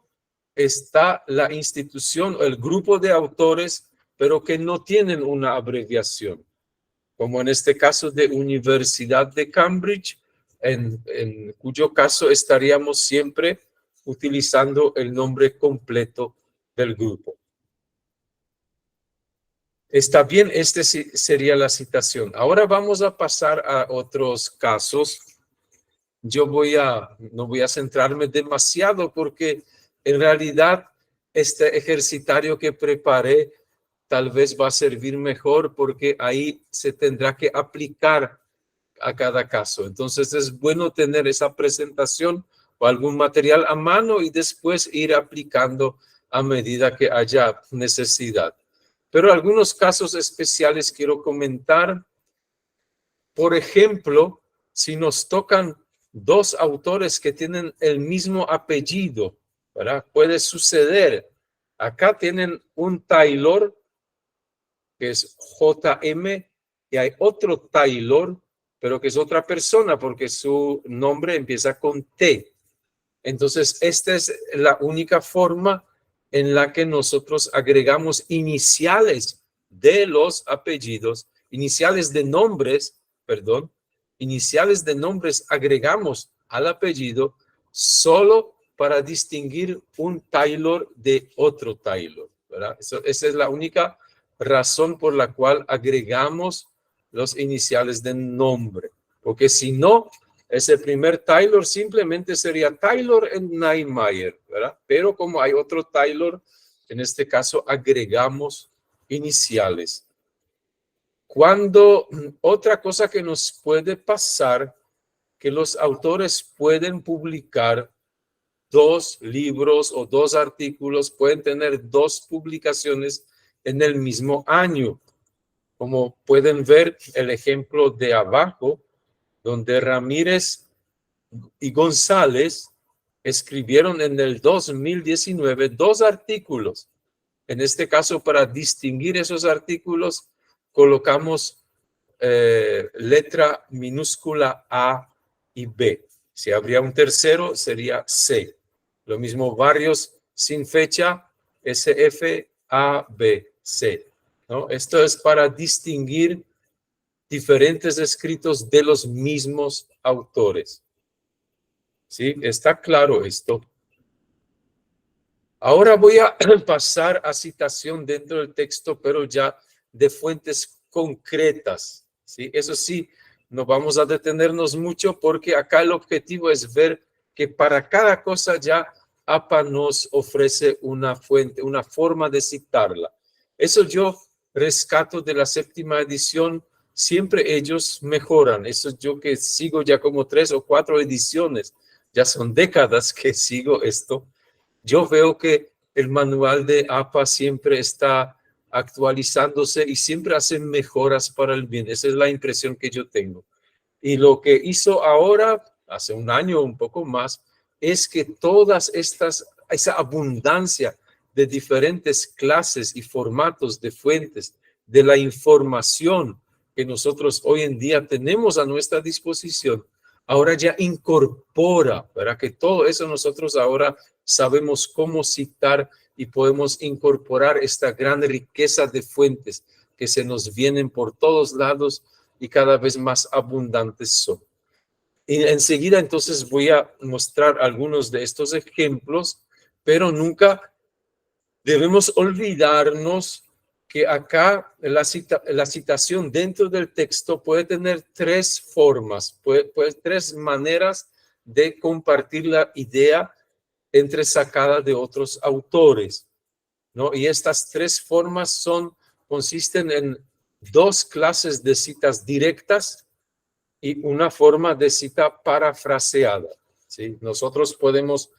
está la institución o el grupo de autores, pero que no tienen una abreviación, como en este caso de Universidad de Cambridge, en cuyo caso estaríamos siempre utilizando el nombre completo del grupo. Está bien, este sería la citación. Ahora vamos a pasar a otros casos. Yo no voy a centrarme demasiado porque en realidad este ejercitario que preparé tal vez va a servir mejor porque ahí se tendrá que aplicar a cada caso. Entonces es bueno tener esa presentación o algún material a mano y después ir aplicando a medida que haya necesidad. Pero algunos casos especiales quiero comentar. Por ejemplo, si nos tocan dos autores que tienen el mismo apellido, ¿verdad? Puede suceder. Acá tienen un Taylor, que es JM, y hay otro Taylor, pero que es otra persona porque su nombre empieza con T. Entonces, esta es la única forma en la que nosotros agregamos iniciales de los apellidos, iniciales de nombres, perdón, iniciales de nombres agregamos al apellido solo para distinguir un Taylor de otro Taylor, ¿verdad? Esa es la única razón por la cual agregamos los iniciales de nombre, porque si no, ese primer Taylor simplemente sería Taylor and Niemeyer, ¿verdad? Pero como hay otro Taylor, en este caso agregamos iniciales. Otra cosa que nos puede pasar, que los autores pueden publicar dos libros o dos artículos, pueden tener dos publicaciones en el mismo año. Como pueden ver el ejemplo de abajo, donde Ramírez y González escribieron en el 2019 dos artículos. En este caso, para distinguir esos artículos, colocamos letra minúscula A y B. Si habría un tercero, sería C. Lo mismo, varios sin fecha, SF, A, B, C, ¿no? Esto es para distinguir diferentes escritos de los mismos autores. ¿Sí? ¿Está claro esto? Ahora voy a pasar a citación dentro del texto, pero ya de fuentes concretas. ¿Sí? Eso sí, no vamos a detenernos mucho porque acá el objetivo es ver que para cada cosa ya APA nos ofrece una fuente, una forma de citarla. Eso yo rescato de la 7ª edición. Siempre ellos mejoran. Eso yo que sigo ya como 3 o 4 ediciones, ya son décadas que sigo esto. Yo veo que el manual de APA siempre está actualizándose y siempre hacen mejoras para el bien. Esa es la impresión que yo tengo. Y lo que hizo ahora, hace un año o un poco más, es que esa abundancia de diferentes clases y formatos de fuentes, de la información que nosotros hoy en día tenemos a nuestra disposición, ahora ya incorpora, ¿verdad? Que todo eso nosotros ahora sabemos cómo citar y podemos incorporar esta gran riqueza de fuentes que se nos vienen por todos lados y cada vez más abundantes son. Y enseguida entonces voy a mostrar algunos de estos ejemplos, pero nunca debemos olvidarnos que acá la citación dentro del texto puede tener 3 formas, puede 3 maneras de compartir la idea entresacada de otros autores, ¿no? Y estas 3 formas consisten en 2 clases de citas directas y una forma de cita parafraseada, ¿sí? Nosotros podemos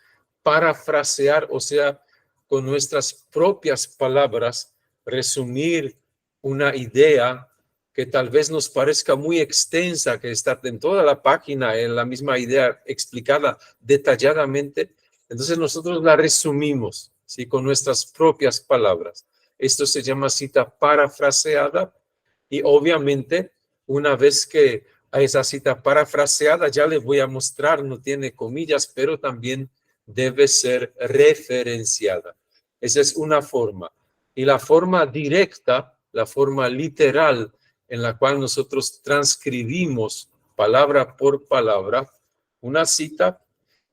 parafrasear, o sea, con nuestras propias palabras, resumir una idea que tal vez nos parezca muy extensa, que está en toda la página, en la misma idea explicada detalladamente. Entonces nosotros la resumimos, ¿sí? Con nuestras propias palabras. Esto se llama cita parafraseada y obviamente una vez que a esa cita parafraseada, ya les voy a mostrar, no tiene comillas, pero también debe ser referenciada. Esa es una forma. Y la forma directa, la forma literal, en la cual nosotros transcribimos palabra por palabra, una cita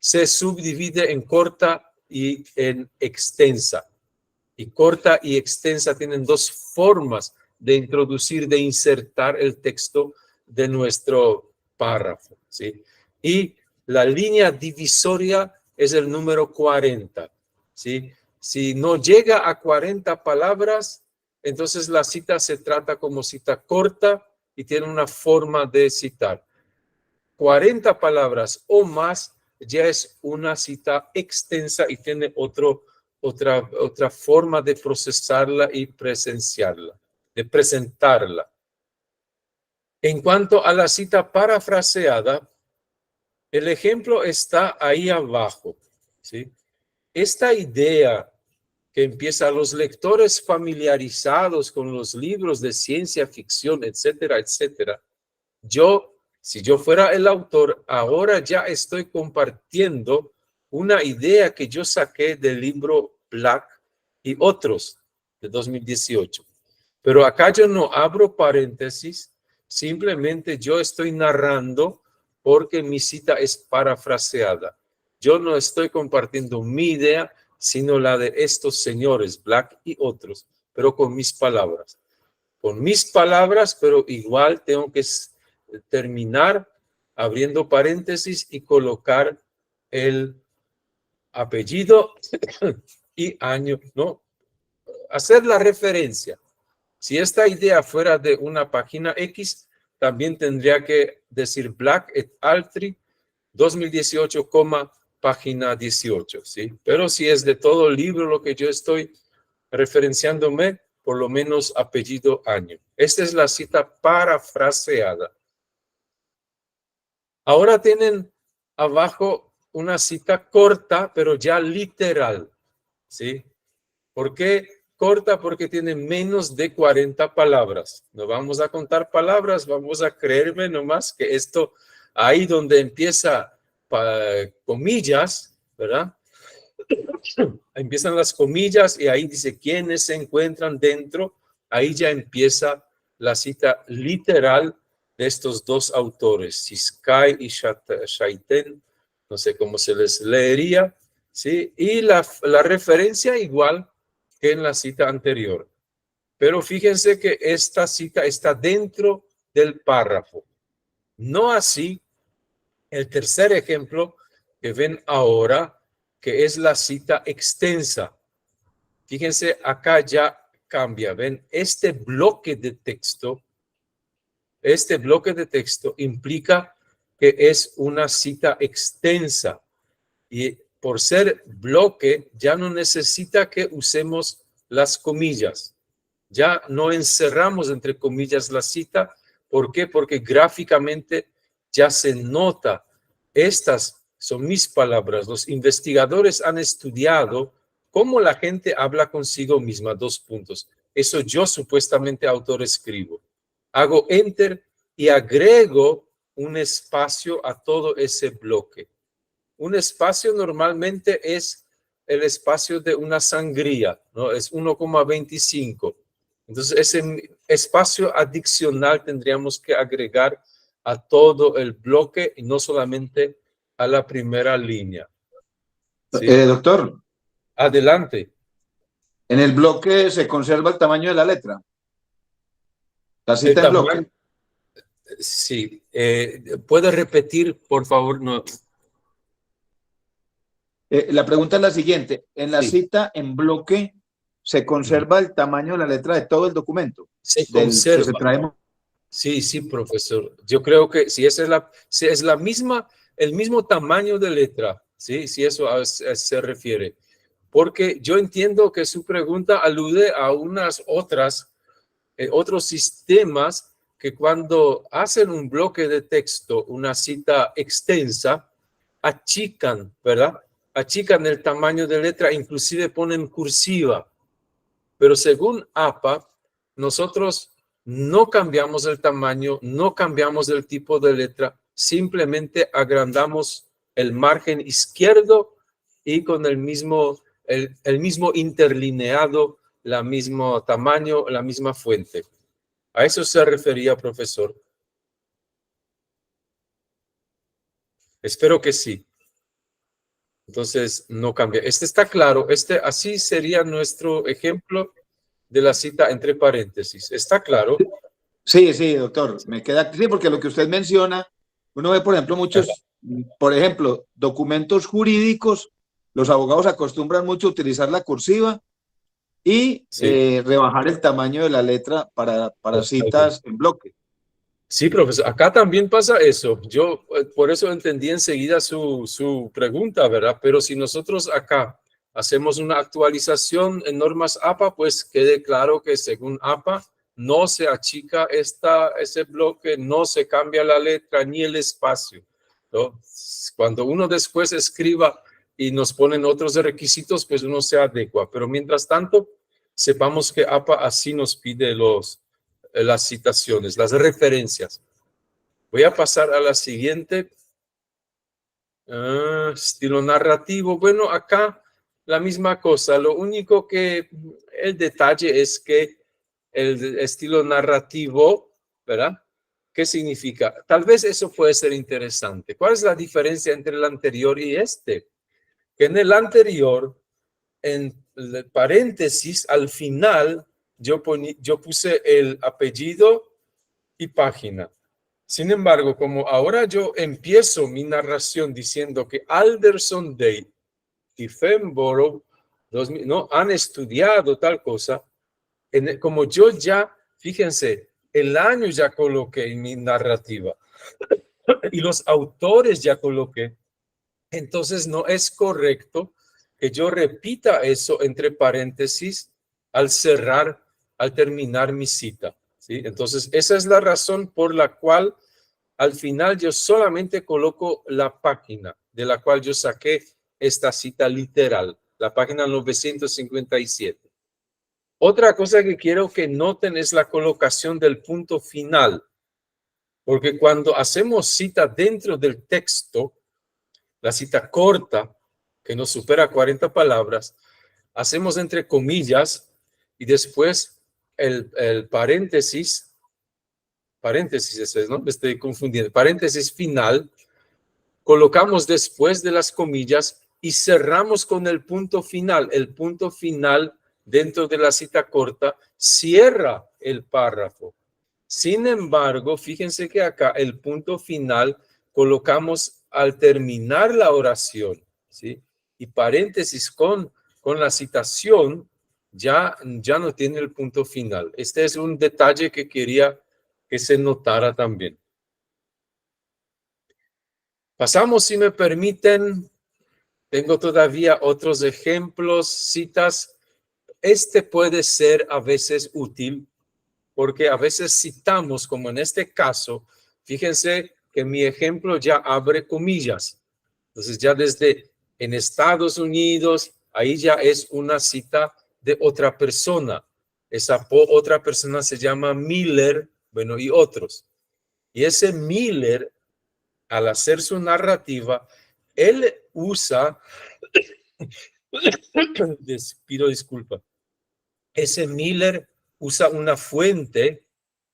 se subdivide en corta y en extensa. Y corta y extensa tienen 2 formas de introducir, de insertar el texto de nuestro párrafo, ¿sí? Y la línea divisoria es el número 40, ¿sí? Si no llega a 40 palabras, entonces la cita se trata como cita corta y tiene una forma de citar. 40 palabras o más ya es una cita extensa y tiene otro otra forma de procesarla y presenciarla, de presentarla. En cuanto a la cita parafraseada, el ejemplo está ahí abajo, ¿sí? Esta idea que empieza a los lectores familiarizados con los libros de ciencia ficción, etcétera, etcétera. Si yo fuera el autor, ahora ya estoy compartiendo una idea que yo saqué del libro Black y otros de 2018. Pero acá yo no abro paréntesis, simplemente yo estoy narrando porque mi cita es parafraseada. Yo no estoy compartiendo mi idea, sino la de estos señores, Black y otros, pero con mis palabras. Con mis palabras, pero igual tengo que terminar abriendo paréntesis y colocar el apellido y año, ¿no? Hacer la referencia. Si esta idea fuera de una página X, también tendría que decir Black et Altri 2018, página 18, ¿sí? Pero si es de todo el libro lo que yo estoy referenciándome, por lo menos apellido, año. Esta es la cita parafraseada. Ahora tienen abajo una cita corta, pero ya literal, ¿sí? ¿Por qué corta? Porque tiene menos de 40 palabras. No vamos a contar palabras, vamos a creerme nomás que esto, ahí donde empieza comillas, ¿verdad? Empiezan las comillas y ahí dice quiénes se encuentran dentro. Ahí ya empieza la cita literal de estos dos autores, Siskai y Shaiten, no sé cómo se les leería, ¿sí? Y la referencia igual que en la cita anterior. Pero fíjense que esta cita está dentro del párrafo. No así el tercer ejemplo que ven ahora, que es la cita extensa. Fíjense, acá ya cambia. Ven, este bloque de texto implica que es una cita extensa. Y por ser bloque, ya no necesita que usemos las comillas. Ya no encerramos entre comillas la cita. ¿Por qué? Porque gráficamente ya se nota. Estas son mis palabras. Los investigadores han estudiado cómo la gente habla consigo misma. 2 puntos. Eso yo supuestamente autor escribo. Hago enter y agrego un espacio a todo ese bloque. Un espacio normalmente es el espacio de una sangría, ¿no? Es 1,25. Entonces, ese espacio adicional tendríamos que agregar a todo el bloque y no solamente a la primera línea. ¿Sí? Doctor. Adelante. En el bloque se conserva el tamaño de la letra. La cita en bloque. Sí. ¿Puede repetir, por favor? No. La pregunta es la siguiente. En la cita en bloque se conserva el tamaño de la letra de todo el documento. Se conserva. Sí, profesor. Yo creo que si esa es la misma, el mismo tamaño de letra, sí, si eso se refiere. Porque yo entiendo que su pregunta alude a unas otros sistemas que cuando hacen un bloque de texto, una cita extensa, achican, ¿verdad? Achican el tamaño de letra, inclusive ponen cursiva. Pero según APA, nosotros no cambiamos el tamaño, no cambiamos el tipo de letra, simplemente agrandamos el margen izquierdo y con el mismo interlineado, el mismo tamaño, la misma fuente. ¿A eso se refería, profesor? Espero que sí. Entonces, no cambia. Este está claro. Así sería nuestro ejemplo de la cita entre paréntesis. ¿Está claro? Sí, doctor. Me queda sí, porque lo que usted menciona, uno ve, por ejemplo, por ejemplo, documentos jurídicos, los abogados acostumbran mucho a utilizar la cursiva y rebajar el tamaño de la letra para citas en bloque. Sí, profesor. Acá también pasa eso. Yo por eso entendí enseguida su pregunta, ¿verdad? Pero si nosotros acá hacemos una actualización en normas APA, pues quede claro que según APA no se achica ese bloque, no se cambia la letra ni el espacio, ¿no? Cuando uno después escriba y nos ponen otros requisitos, pues uno se adecua. Pero mientras tanto, sepamos que APA así nos pide las citaciones, las referencias. Voy a pasar a la siguiente. Estilo narrativo. Bueno, acá la misma cosa. Lo único que el detalle es que el estilo narrativo, ¿verdad? ¿Qué significa? Tal vez eso puede ser interesante. ¿Cuál es la diferencia entre el anterior y este? Que en el anterior, en el paréntesis, al final, yo puse el apellido y página. Sin embargo, como ahora yo empiezo mi narración diciendo que Alderson Day y Femborough no han estudiado tal cosa, como yo ya, fíjense, el año ya coloqué en mi narrativa y los autores ya coloqué, entonces no es correcto que yo repita eso entre paréntesis al terminar mi cita, ¿sí? Entonces esa es la razón por la cual al final yo solamente coloco la página de la cual yo saqué esta cita literal, la página 957. Otra cosa que quiero que noten es la colocación del punto final, porque cuando hacemos cita dentro del texto, la cita corta, que no supera 40 palabras, hacemos entre comillas y después el paréntesis, ese es, ¿no? Me estoy confundiendo, paréntesis final, colocamos después de las comillas y cerramos con el punto final. El punto final dentro de la cita corta cierra el párrafo. Sin embargo, fíjense que acá el punto final colocamos al terminar la oración, ¿sí? Y paréntesis con la citación ya no tiene el punto final. Este es un detalle que quería que se notara también. Pasamos, si me permiten, tengo todavía otros ejemplos, citas. Este puede ser a veces útil porque a veces citamos, como en este caso, fíjense que mi ejemplo ya abre comillas. Entonces ya desde en Estados Unidos, ahí ya es una cita de otra persona. Esa otra persona se llama Miller, bueno, y otros. Y ese Miller, al hacer su narrativa, él usa, pido disculpa, ese Miller usa una fuente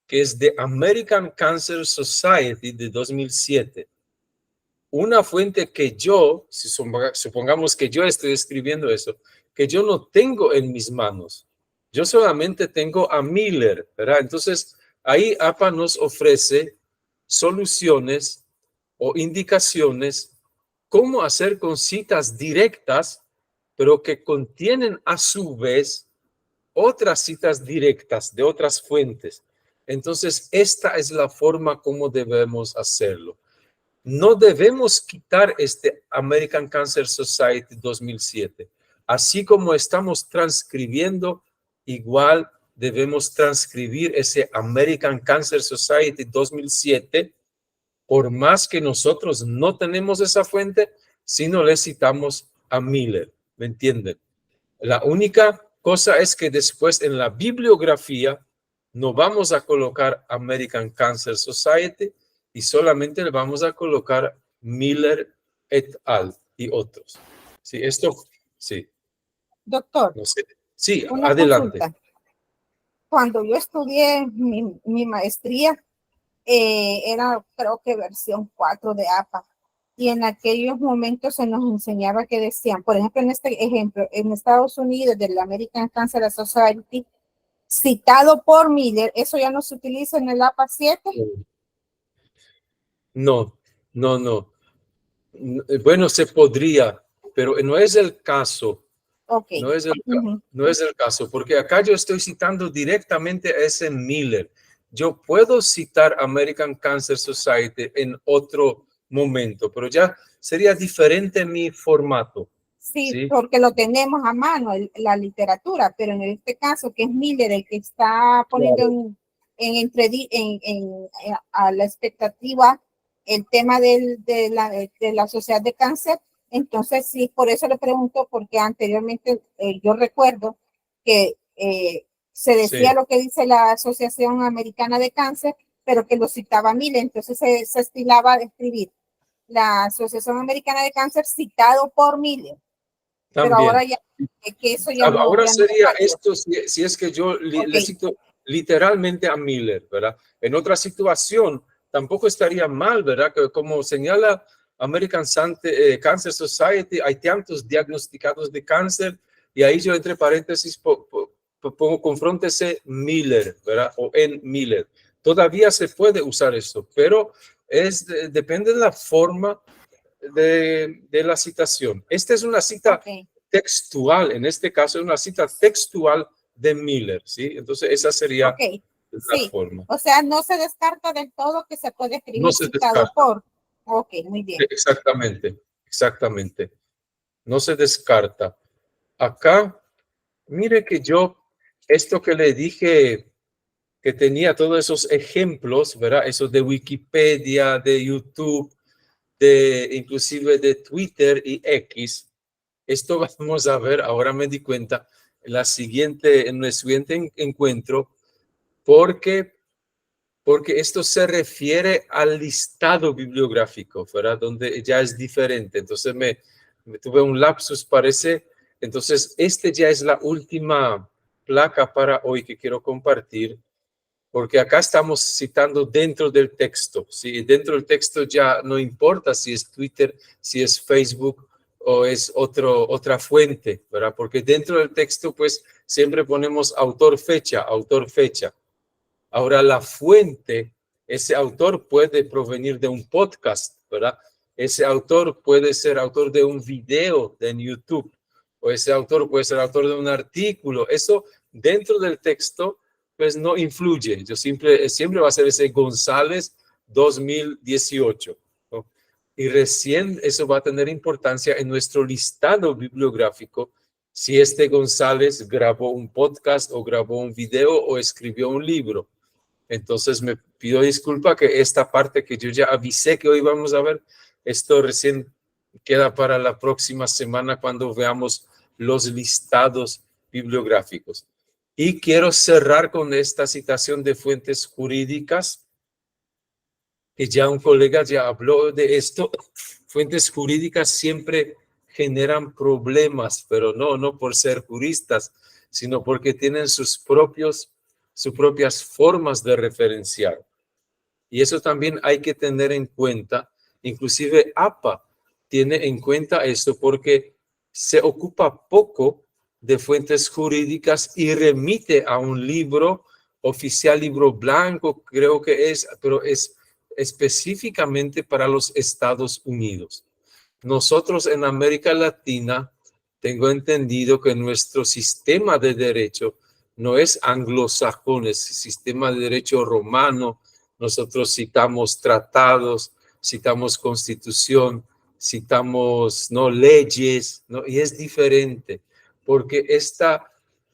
que es de American Cancer Society de 2007. Una fuente que yo, si supongamos que yo estoy escribiendo eso, que yo no tengo en mis manos. Yo solamente tengo a Miller, ¿verdad? Entonces, ahí APA nos ofrece soluciones o indicaciones cómo hacer con citas directas, pero que contienen a su vez otras citas directas de otras fuentes. Entonces, esta es la forma como debemos hacerlo. No debemos quitar este American Cancer Society 2007. Así como estamos transcribiendo, igual debemos transcribir ese American Cancer Society 2007, por más que nosotros no tenemos esa fuente, sino le citamos a Miller. ¿Me entienden? La única cosa es que después en la bibliografía no vamos a colocar American Cancer Society y solamente le vamos a colocar Miller et al. Y otros. Sí, esto, sí. Doctor, No sé. Sí, una adelante. consulta. Cuando yo estudié mi maestría, era creo que versión 4 de APA. Y en aquellos momentos se nos enseñaba que decían, por ejemplo, en este ejemplo, en Estados Unidos, del American Cancer Society, citado por Miller, ¿eso ya no se utiliza en el APA 7? No. Bueno, se podría, pero no es el caso. Okay. No es el caso, porque acá yo estoy citando directamente a ese Miller. Yo puedo citar American Cancer Society en otro momento, pero ya sería diferente mi formato. Sí, ¿sí? porque lo tenemos a mano, la literatura, pero en este caso, que es Miller el que está poniendo Claro. a la expectativa el tema de la sociedad de cáncer, entonces sí, por eso le pregunto, porque anteriormente yo recuerdo que se decía Sí. lo que dice la Asociación Americana de Cáncer, pero que lo citaba Miller, entonces se estilaba de escribir la Asociación Americana de Cáncer citado por Miller, pero ahora También. ya que eso ya Ahora no es sería válido. esto si es que yo Ok, le cito literalmente a Miller, ¿verdad? En otra situación tampoco estaría mal, ¿verdad? Que como señala American Cancer Society, hay tantos diagnosticados de cáncer y ahí yo entre paréntesis pongo confróntese Miller, ¿verdad? O en Miller. Todavía se puede usar esto, pero depende de la forma de la citación. Esta es una cita ok, textual, en este caso es una cita textual de Miller, ¿sí? Entonces esa sería ok, la sí. forma. O sea, no se descarta del todo que se puede No escribir se citado descarta. por. Ok, muy bien. Exactamente, exactamente. No se descarta. Acá, mire que yo, esto que le dije, que tenía todos esos ejemplos, ¿verdad? Esos de Wikipedia, de YouTube, inclusive de Twitter y X. Esto vamos a ver, ahora me di cuenta, en el siguiente encuentro, porque, porque esto se refiere al listado bibliográfico, ¿verdad? Donde ya es diferente. Entonces me tuve un lapsus, parece. Entonces, este ya es la última placa para hoy que quiero compartir, porque acá estamos citando dentro del texto. ¿Sí? Dentro del texto ya no importa si es Twitter, si es Facebook o es otra fuente, ¿verdad? Porque dentro del texto, pues, siempre ponemos autor, fecha, autor, fecha. Ahora, la fuente, ese autor puede provenir de un podcast, ¿verdad? Ese autor puede ser autor de un video en YouTube, o ese autor puede ser autor de un artículo. Eso dentro del texto, pues no influye. Siempre va a ser ese González 2018, ¿no? Y recién eso va a tener importancia en nuestro listado bibliográfico si este González grabó un podcast o grabó un video o escribió un libro. Entonces me pido disculpa que esta parte que yo ya avisé que hoy vamos a ver, esto recién queda para la próxima semana cuando veamos los listados bibliográficos. Y quiero cerrar con esta citación de fuentes jurídicas, que ya un colega ya habló de esto. Fuentes jurídicas siempre generan problemas, pero no por ser juristas, sino porque tienen sus propias formas de referenciar. Y eso también hay que tener en cuenta. Inclusive APA tiene en cuenta esto porque se ocupa poco de fuentes jurídicas y remite a un libro oficial, libro blanco, creo que es, pero es específicamente para los Estados Unidos. Nosotros en América Latina, tengo entendido que nuestro sistema de derecho no es anglosajón, es sistema de derecho romano. Nosotros citamos tratados, citamos constitución, citamos no leyes, ¿no? Y es diferente, porque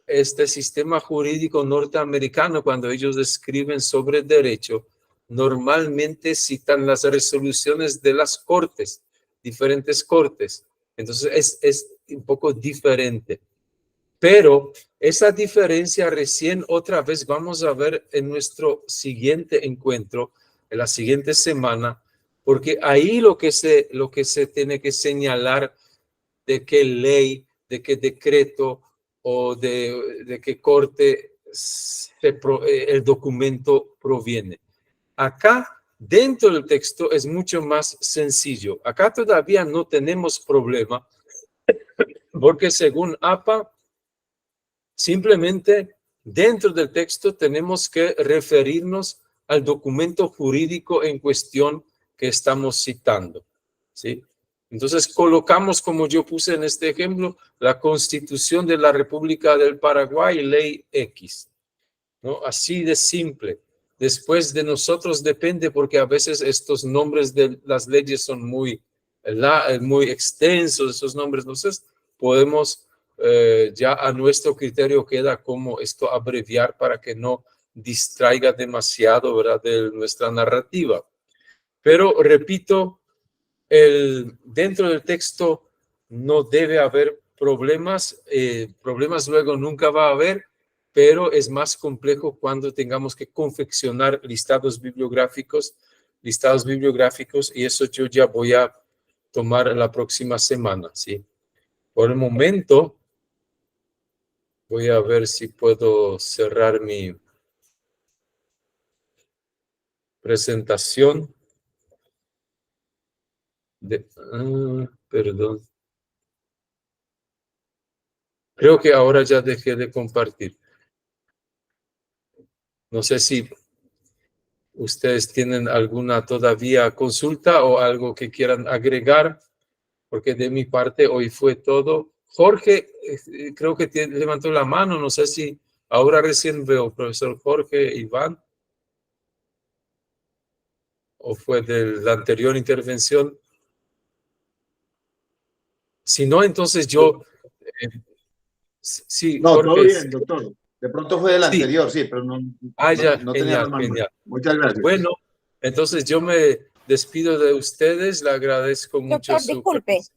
este sistema jurídico norteamericano, cuando ellos escriben sobre derecho, normalmente citan las resoluciones de las cortes, diferentes cortes. Entonces es un poco diferente. Pero esa diferencia recién otra vez vamos a ver en nuestro siguiente encuentro, en la siguiente semana, porque ahí lo que se tiene que señalar de qué ley, de qué decreto o de qué corte el documento proviene. Acá, dentro del texto, es mucho más sencillo. Acá todavía no tenemos problema, porque según APA, simplemente dentro del texto tenemos que referirnos al documento jurídico en cuestión que estamos citando, ¿sí? Entonces colocamos, como yo puse en este ejemplo, la Constitución de la República del Paraguay, ley X, ¿no? Así de simple. Después de nosotros depende, porque a veces estos nombres de las leyes son muy extensos, esos nombres. Entonces, podemos, ya a nuestro criterio queda como esto abreviar para que no distraiga demasiado, ¿verdad?, de nuestra narrativa. Pero repito, dentro del texto no debe haber problemas, problemas luego nunca va a haber, pero es más complejo cuando tengamos que confeccionar listados bibliográficos, y eso yo ya voy a tomar la próxima semana, ¿sí? Por el momento, voy a ver si puedo cerrar mi presentación. Perdón. Creo que ahora ya dejé de compartir. No sé si ustedes tienen alguna todavía consulta o algo que quieran agregar, porque de mi parte hoy fue todo. Jorge, creo que levantó la mano, no sé si ahora recién veo, profesor Jorge, Iván, o fue de la anterior intervención. Si no, entonces yo... sí, No, Jorge. todo bien, doctor. De pronto fue del Sí. anterior, sí, pero no, Ya, no tenía genial, más mano. genial. Muchas gracias. Bueno, entonces yo me despido de ustedes, le agradezco mucho Doctor, su disculpe. participación.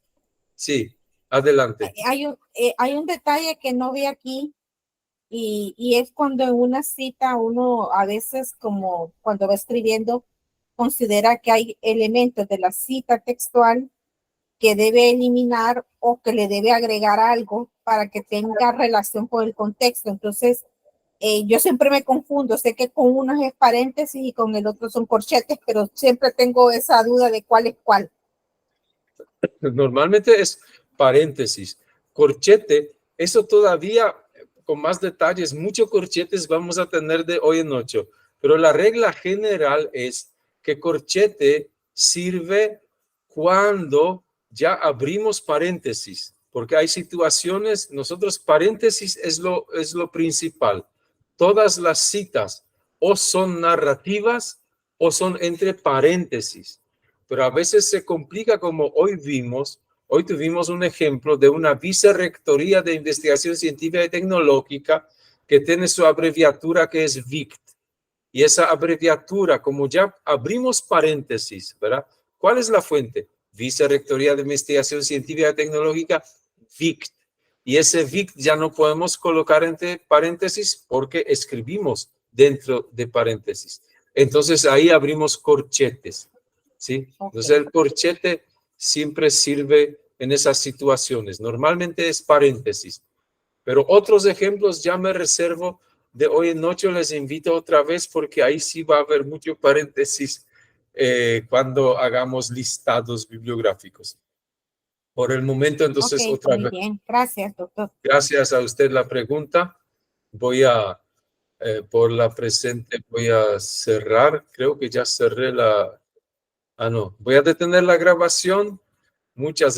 Sí, adelante. Hay un detalle que no vi aquí y es cuando en una cita uno a veces, como cuando va escribiendo, considera que hay elementos de la cita textual que debe eliminar o que le debe agregar algo para que tenga relación con el contexto. Entonces, yo siempre me confundo, sé que con uno es paréntesis y con el otro son corchetes, pero siempre tengo esa duda de cuál es cuál. Normalmente es paréntesis. Corchete, eso todavía con más detalles, muchos corchetes vamos a tener de hoy en ocho, pero la regla general es que corchete sirve cuando ya abrimos paréntesis, porque hay situaciones, nosotros paréntesis es lo principal. Todas las citas o son narrativas o son entre paréntesis, pero a veces se complica como hoy tuvimos un ejemplo de una vicerrectoría de investigación científica y tecnológica que tiene su abreviatura que es VICT. Y esa abreviatura, como ya abrimos paréntesis, ¿verdad? ¿Cuál es la fuente? Vicerrectoría de Investigación Científica y Tecnológica, VICT. Y ese VICT ya no podemos colocar entre paréntesis porque escribimos dentro de paréntesis. Entonces ahí abrimos corchetes, ¿sí? Entonces el corchete siempre sirve en esas situaciones. Normalmente es paréntesis. Pero otros ejemplos ya me reservo de hoy en noche, les invito otra vez porque ahí sí va a haber mucho paréntesis cuando hagamos listados bibliográficos. Por el momento, entonces, otra vez. Muy bien, gracias, doctor. Gracias a usted la pregunta. Voy a, por la presente, voy a cerrar. Creo que ya cerré la... no. Voy a detener la grabación. Muchas gracias.